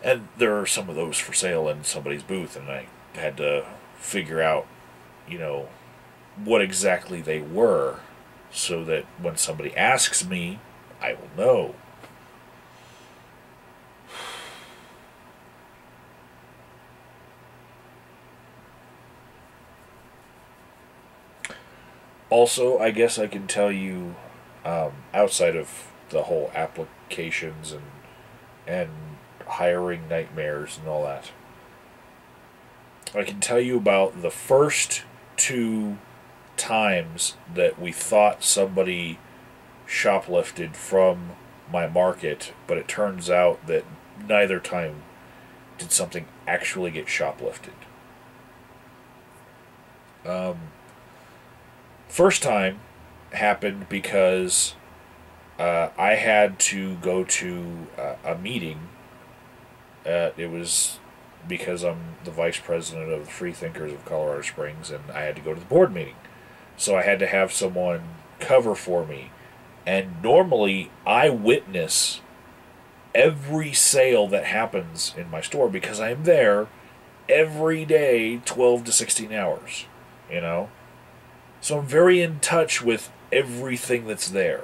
And there are some of those for sale in somebody's booth, and I had to figure out, you know, what exactly they were, so that when somebody asks me, I will know. Also, I guess I can tell you, outside of the whole applications and hiring nightmares and all that, I can tell you about the first two times that we thought somebody shoplifted from my market, but it turns out that neither time did something actually get shoplifted. First time happened because I had to go to a meeting. It was because I'm the vice president of the Free Thinkers of Colorado Springs, and I had to go to the board meeting. So I had to have someone cover for me. And normally I witness every sale that happens in my store because I am there every day, 12 to 16 hours, you know? So I'm very in touch with everything that's there,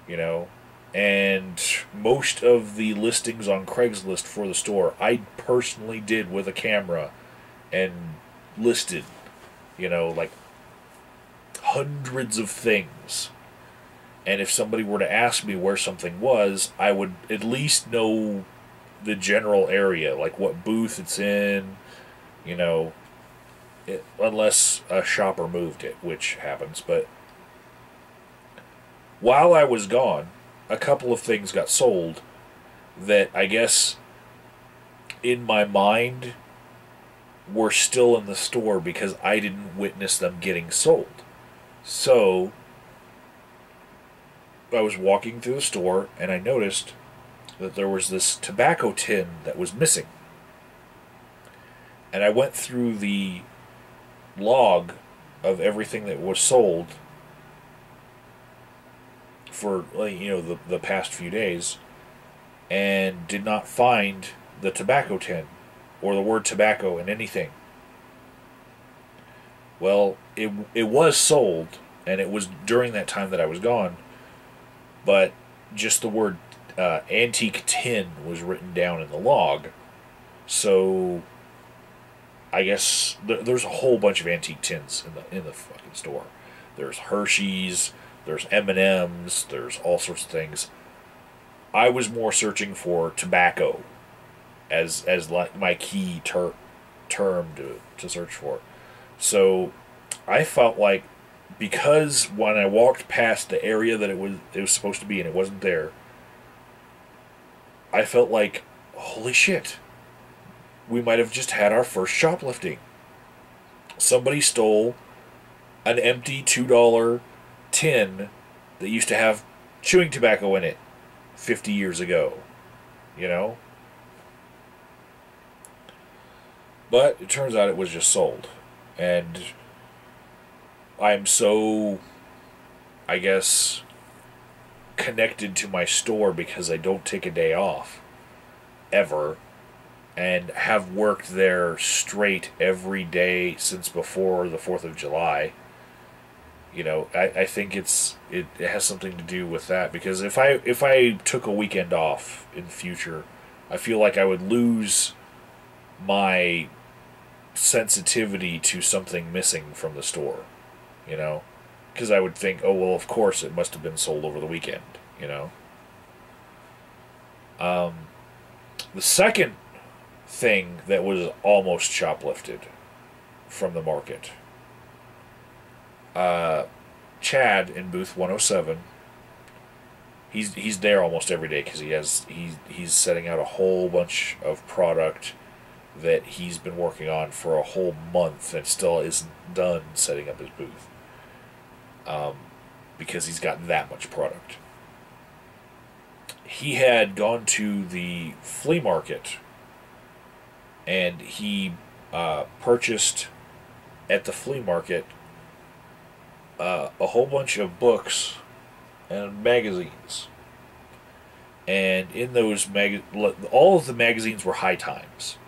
you know? And most of the listings on Craigslist for the store, I personally did with a camera and listed, you know, like hundreds of things. And if somebody were to ask me where something was, I would at least know the general area, like what booth it's in, you know, unless a shopper moved it, which happens. But while I was gone, a couple of things got sold that I guess in my mind were still in the store because I didn't witness them getting sold. So I was walking through the store and I noticed that there was this tobacco tin that was missing. And I went through the log of everything that was sold for, you know, the past few days, and did not find the tobacco tin or the word tobacco in anything. Well, it was sold, and it was during that time that I was gone, but just the word antique tin was written down in the log. So I guess there's a whole bunch of antique tins in the fucking store. There's Hershey's, there's M&M's, there's all sorts of things. I was more searching for tobacco as like my key term to search for. So I felt like, because when I walked past the area that it was supposed to be and it wasn't there, I felt like, holy shit, we might have just had our first shoplifting. Somebody stole an empty $2 tin that used to have chewing tobacco in it 50 years ago, you know? But it turns out it was just sold. And I'm so, I guess, connected to my store because I don't take a day off, ever, and have worked there straight every day since before the 4th of July. You know, I think it has something to do with that, because if I took a weekend off in the future, I feel like I would lose my sensitivity to something missing from the store, you know, because I would think, oh well, of course it must have been sold over the weekend, you know. The second thing that was almost shoplifted from the market, Chad in booth 107, he's there almost every day because he's setting out a whole bunch of product that he's been working on for a whole month and still isn't done setting up his booth, because he's got that much product. He had gone to the flea market and he purchased at the flea market a whole bunch of books and magazines. And in those all of the magazines were High Times.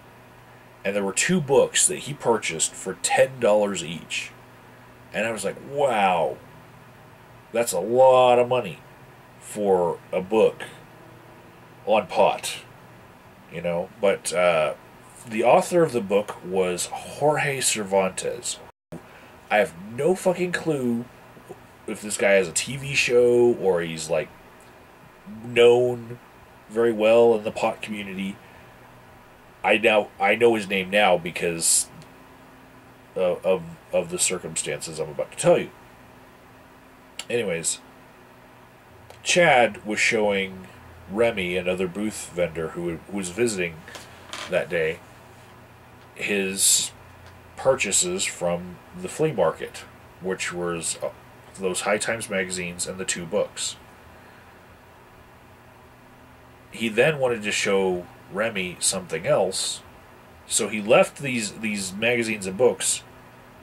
And there were two books that he purchased for $10 each. And I was like, wow, that's a lot of money for a book on pot, But the author of the book was Jorge Cervantes. I have no fucking clue if this guy has a TV show or he's like known very well in the pot community. I know his name now because of the circumstances I'm about to tell you. Anyways, Chad was showing Remy, another booth vendor who was visiting that day, his purchases from the flea market, which was those High Times magazines and the two books. He then wanted to show Remy something else, so he left these magazines and books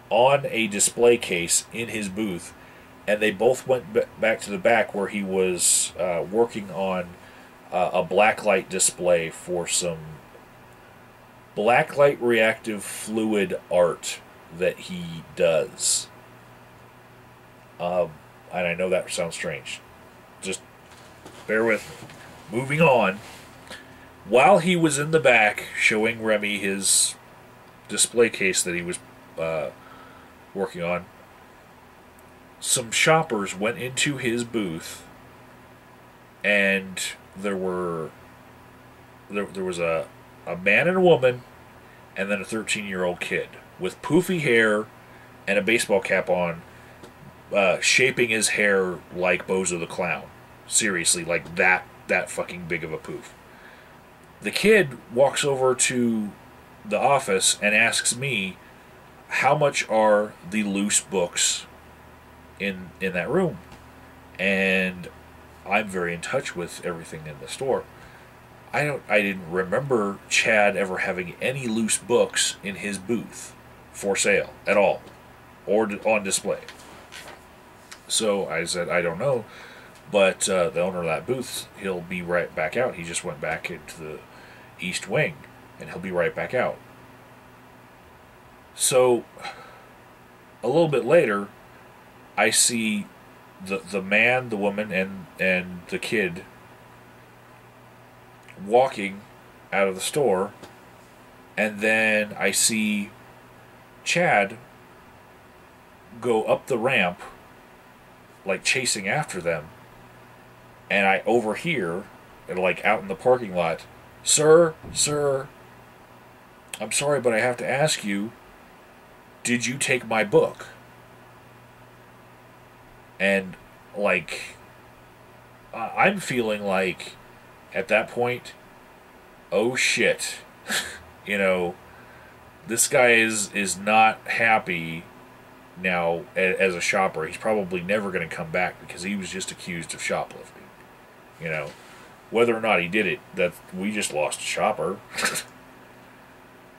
on a display case in his booth, and they both went back to the back where he was working on a blacklight display for some blacklight reactive fluid art that he does. And I know that sounds strange. Just bear with me. Moving on. While he was in the back showing Remy his display case that he was working on, some shoppers went into his booth, and there was a man and a woman, and then a 13-year-old kid with poofy hair and a baseball cap on, shaping his hair like Bozo the Clown. Seriously, like that fucking big of a poof. The kid walks over to the office and asks me, how much are the loose books in that room? And I'm very in touch with everything in the store. I didn't remember Chad ever having any loose books in his booth for sale at all, or on display. So I said, I don't know, but the owner of that booth, he'll be right back out. He just went back into the East Wing, and he'll be right back out. So a little bit later, I see the man, the woman, and the kid walking out of the store, and then I see Chad go up the ramp, like chasing after them, and I overhear, like out in the parking lot, Sir, I'm sorry, but I have to ask you, did you take my book? And, like, I'm feeling like, at that point, oh shit, this guy is not happy now as a shopper. He's probably never going to come back because he was just accused of shoplifting. Whether or not he did it, that we just lost a shopper.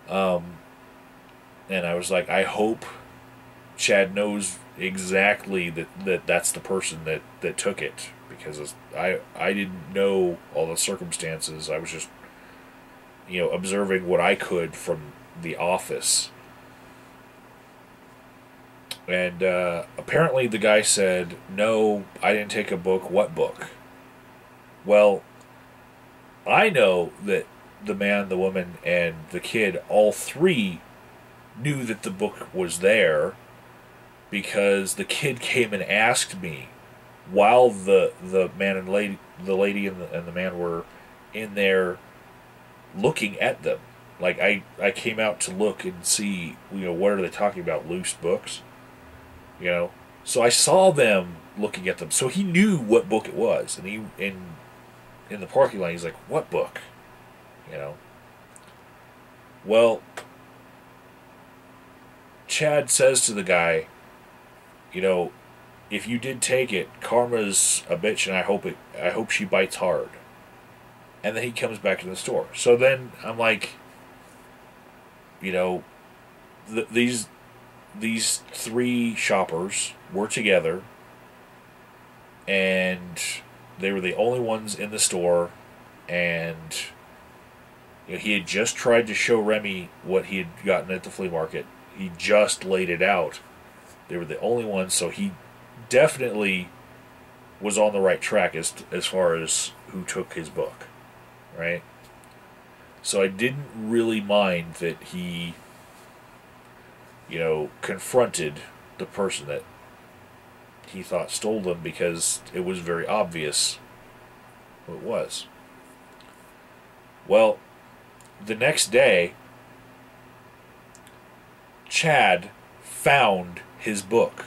And I was like, I hope Chad knows exactly that's the person that took it, because I didn't know all the circumstances. I was just observing what I could from the office. And apparently the guy said, no, I didn't take a book. What book? Well, I know that the man, the woman, and the kid, all three knew that the book was there, because the kid came and asked me while the man and the lady and the man were in there looking at them. Like, I came out to look and see, what are they talking about, loose books? So I saw them looking at them. So he knew what book it was, and he in the parking lot, he's like, what book? Well, Chad says to the guy, if you did take it, karma's a bitch, and I hope she bites hard. And then he comes back to the store. So then I'm like, these these three shoppers were together, and they were the only ones in the store, and he had just tried to show Remy what he had gotten at the flea market. He just laid it out. They were the only ones, so he definitely was on the right track as far as who took his book, right? So I didn't really mind that he, confronted the person that he thought stole them, because it was very obvious who it was. Well, the next day, Chad found his book.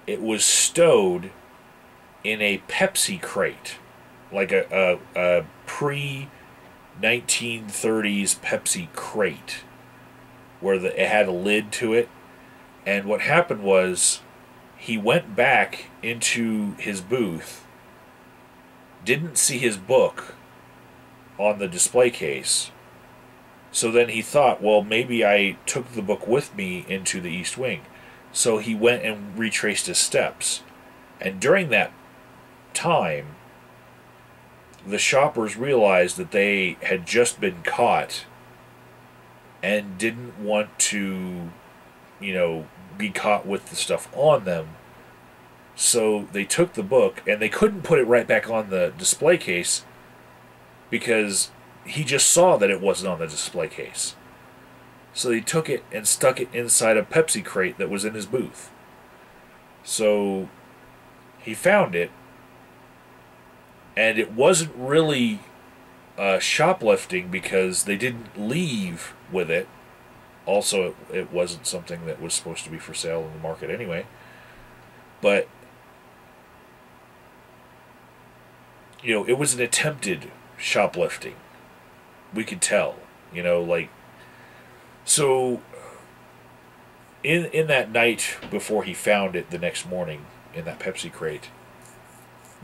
It was stowed in a Pepsi crate, like a pre-1930s Pepsi crate, where it had a lid to it. And what happened was, he went back into his booth, didn't see his book on the display case, so then he thought, well, maybe I took the book with me into the East Wing. So he went and retraced his steps. And during that time, the shoppers realized that they had just been caught and didn't want to, be caught with the stuff on them. So they took the book, and they couldn't put it right back on the display case because he just saw that it wasn't on the display case. So they took it and stuck it inside a Pepsi crate that was in his booth. So he found it, and it wasn't really shoplifting because they didn't leave with it. Also, it wasn't something that was supposed to be for sale in the market anyway. But, it was an attempted shoplifting. We could tell, So, in that night before he found it the next morning in that Pepsi crate,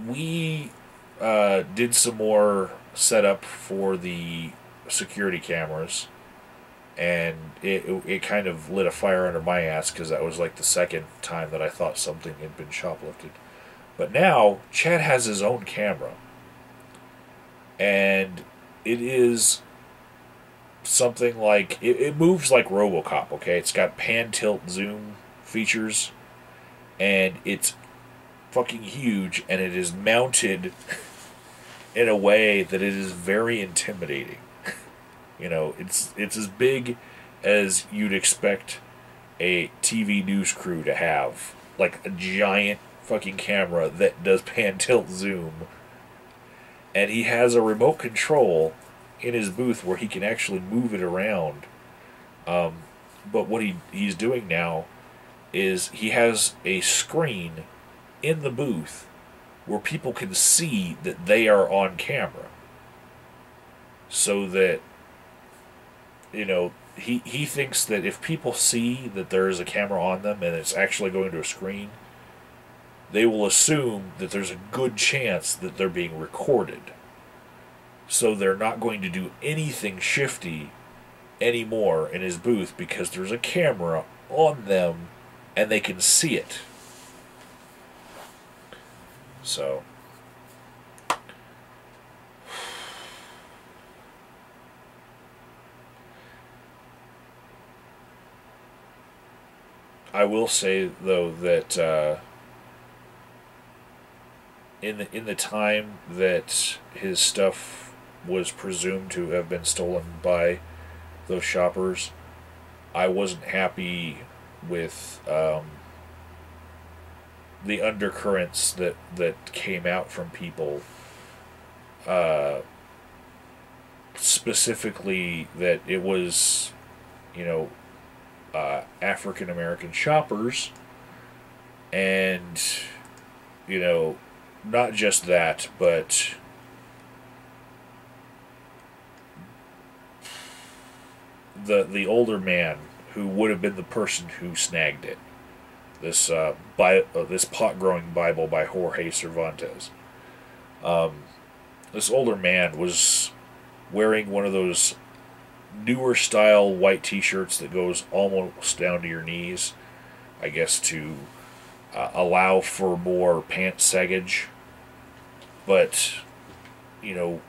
we did some more setup for the security cameras, and it kind of lit a fire under my ass, because that was like the second time that I thought something had been shoplifted. But now, Chad has his own camera, and it is something like, it moves like RoboCop, okay? It's got pan, tilt, zoom features, and it's fucking huge, and it is mounted in a way that it is very intimidating. It's as big as you'd expect a TV news crew to have, like a giant fucking camera that does pan, tilt, zoom, and he has a remote control in his booth where he can actually move it around. But what he's doing now is he has a screen in the booth where people can see that they are on camera. So that, he thinks that if people see that there is a camera on them and it's actually going to a screen, they will assume that there's a good chance that they're being recorded. So they're not going to do anything shifty anymore in his booth because there's a camera on them and they can see it. So I will say, though, that in the time that his stuff was presumed to have been stolen by those shoppers, I wasn't happy with the undercurrents that came out from people. Specifically, that it was, African American shoppers, and not just that, but the older man who would have been the person who snagged it, this this pot growing Bible by Jorge Cervantes. This older man was wearing one of those newer style white t-shirts that goes almost down to your knees, I guess to allow for more pant saggage. But, you know,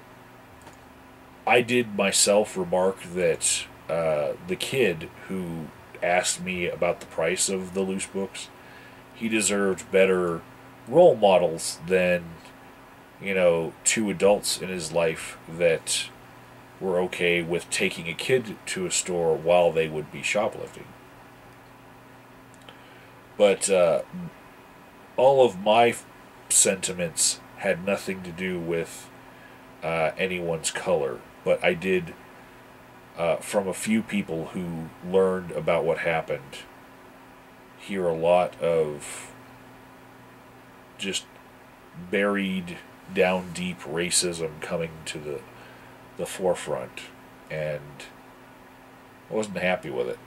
I did myself remark that the kid who asked me about the price of the loose books, he deserved better role models than, you know, two adults in his life that were okay with taking a kid to a store while they would be shoplifting. But all of my sentiments had nothing to do with anyone's color. But I did, from a few people who learned about what happened, hear a lot of just buried down deep racism coming to the forefront, and I wasn't happy with it.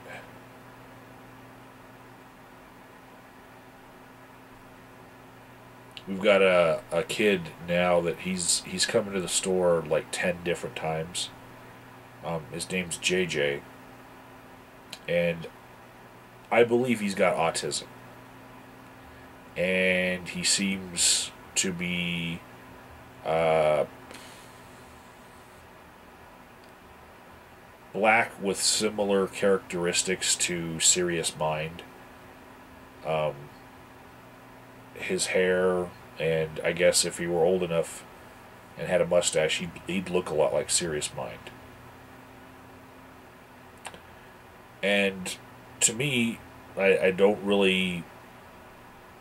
We've got a kid now that he's coming to the store like 10 different times. His name's JJ, and I believe he's got autism. And he seems to be black with similar characteristics to Serious Mind. His hair, and I guess if he were old enough and had a mustache, he'd look a lot like Serious Mind. And to me, I don't really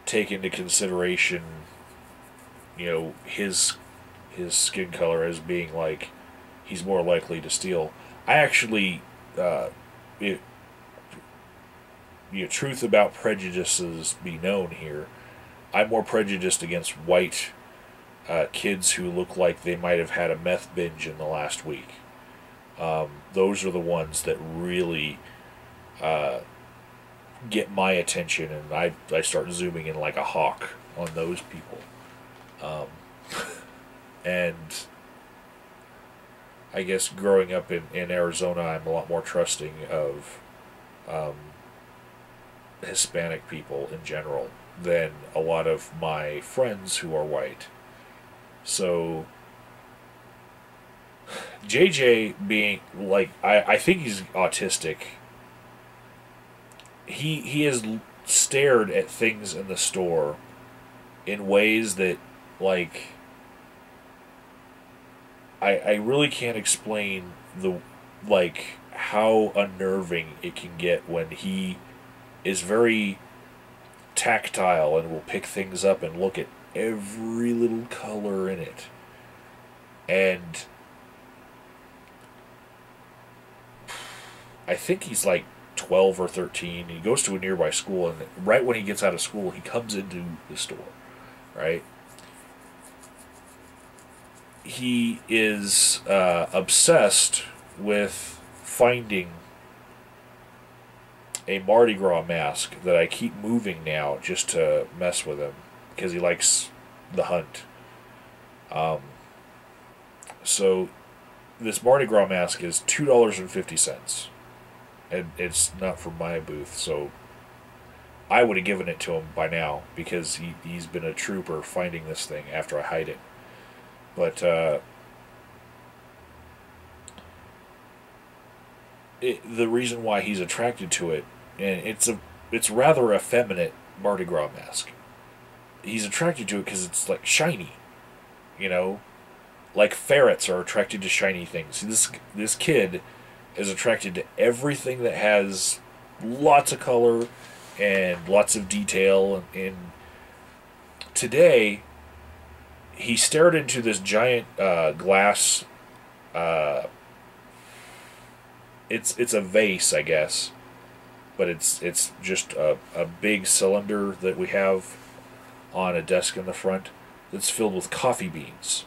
take into consideration, you know, his skin color as being like he's more likely to steal. I actually, you know, truth about prejudices be known here. I'm more prejudiced against white kids who look like they might have had a meth binge in the last week. Those are the ones that really get my attention, and I start zooming in like a hawk on those people. And I guess growing up in Arizona, I'm a lot more trusting of Hispanic people in general than a lot of my friends who are white. So JJ being like, I think he's autistic. He has stared at things in the store in ways that, like, I really can't explain like how unnerving it can get when he is very tactile and will pick things up and look at every little color in it. And I think he's like 12 or 13. He goes to a nearby school, and right when he gets out of school, he comes into the store, right? He is obsessed with finding a Mardi Gras mask that I keep moving now just to mess with him because he likes the hunt. So this Mardi Gras mask is $2.50, and it's not from my booth, so I would have given it to him by now because he's been a trooper finding this thing after I hide it. But the reason why he's attracted to it, and it's rather effeminate Mardi Gras mask. He's attracted to it because it's like shiny, you know, like ferrets are attracted to shiny things. This kid is attracted to everything that has lots of color and lots of detail. And today, he stared into this giant glass. It's a vase, I guess, but it's just a big cylinder that we have on a desk in the front that's filled with coffee beans.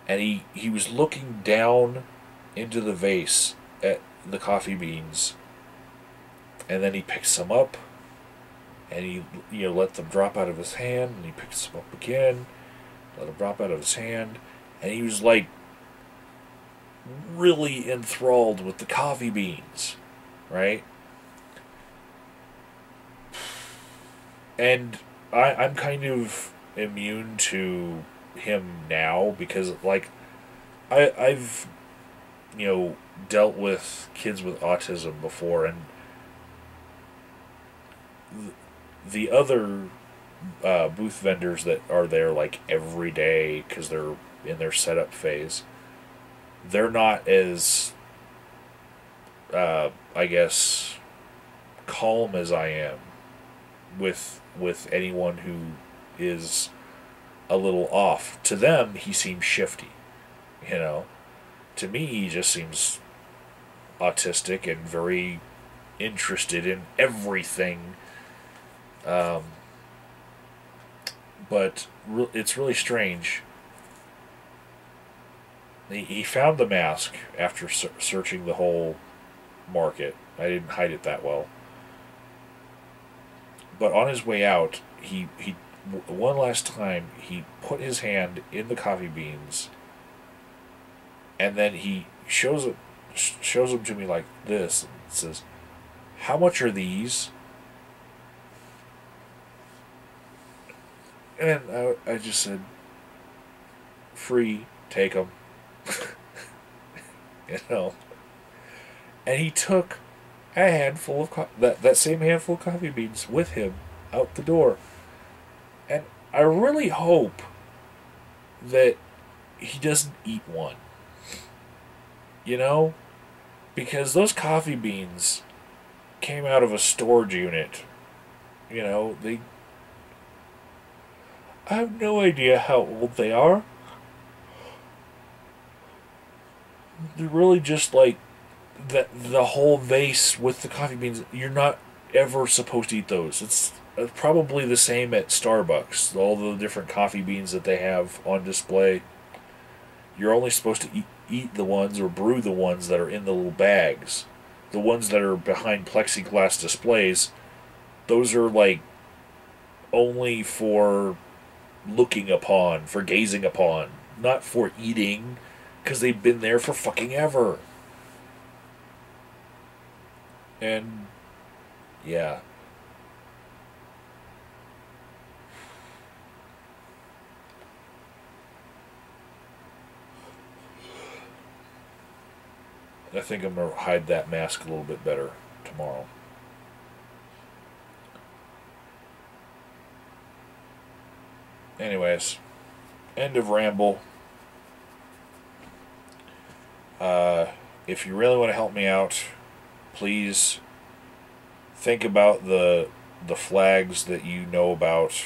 And he was looking down into the vase at the coffee beans, and then he picks some up, and he let them drop out of his hand, and he picks them up again, let them drop out of his hand, and he was like really enthralled with the coffee beans, right? And I'm kind of immune to him now because, like, I've, dealt with kids with autism before, and the other booth vendors that are there, like, every day because they're in their setup phase, they're not as, I guess, calm as I am with anyone who is a little off. To them, he seems shifty, you know. To me, he just seems autistic and very interested in everything. But it's really strange. He found the mask after searching the whole market. I didn't hide it that well. But on his way out, he one last time he put his hand in the coffee beans, and then he shows them to me like this and says, "How much are these?" And I just said, "Free, take them." you know. And he took a handful of that same handful of coffee beans with him out the door. And I really hope that he doesn't eat one. You know? Because those coffee beans came out of a storage unit. I have no idea how old they are. They're really just like the whole vase with the coffee beans. You're not ever supposed to eat those. It's probably the same at Starbucks. All the different coffee beans that they have on display. You're only supposed to eat the ones or brew the ones that are in the little bags. The ones that are behind plexiglass displays, those are like only for looking upon, for gazing upon, not for eating, because they've been there for fucking ever. And yeah. I think I'm going to hide that mask a little bit better tomorrow. Anyways, end of Ramble. If you really want to help me out, please think about the flags that you know about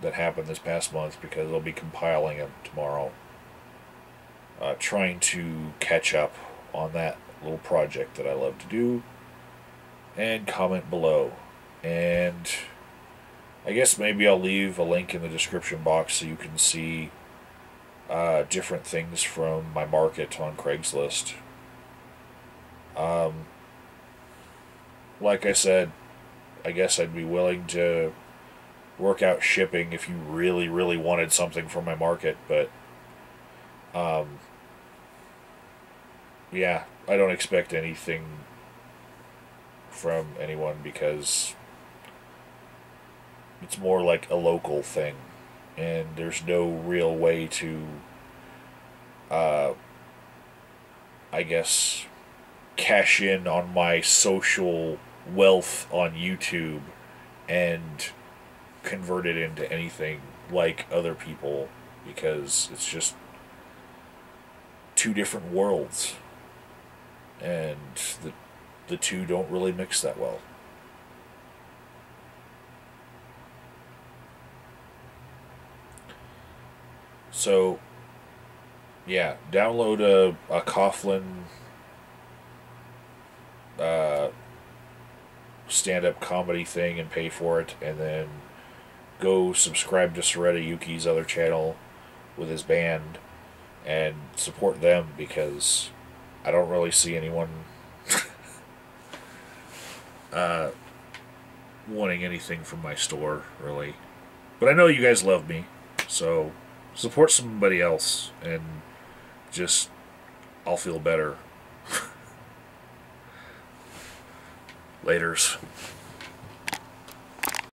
that happened this past month, because I'll be compiling them tomorrow. Trying to catch up on that little project that I love to do. And comment below. And I guess maybe I'll leave a link in the description box so you can see different things from my market on Craigslist. Like I said, I guess I'd be willing to work out shipping if you really, really wanted something from my market, but yeah, I don't expect anything from anyone because it's more like a local thing, and there's no real way to, I guess, cash in on my social wealth on YouTube and convert it into anything like other people, because it's just two different worlds, and the two don't really mix that well. So, yeah, download a Coughlin stand-up comedy thing and pay for it, and then go subscribe to Soretta Yuki's other channel with his band and support them, because I don't really see anyone wanting anything from my store, really. But I know you guys love me, so support somebody else, and just, I'll feel better. Laters.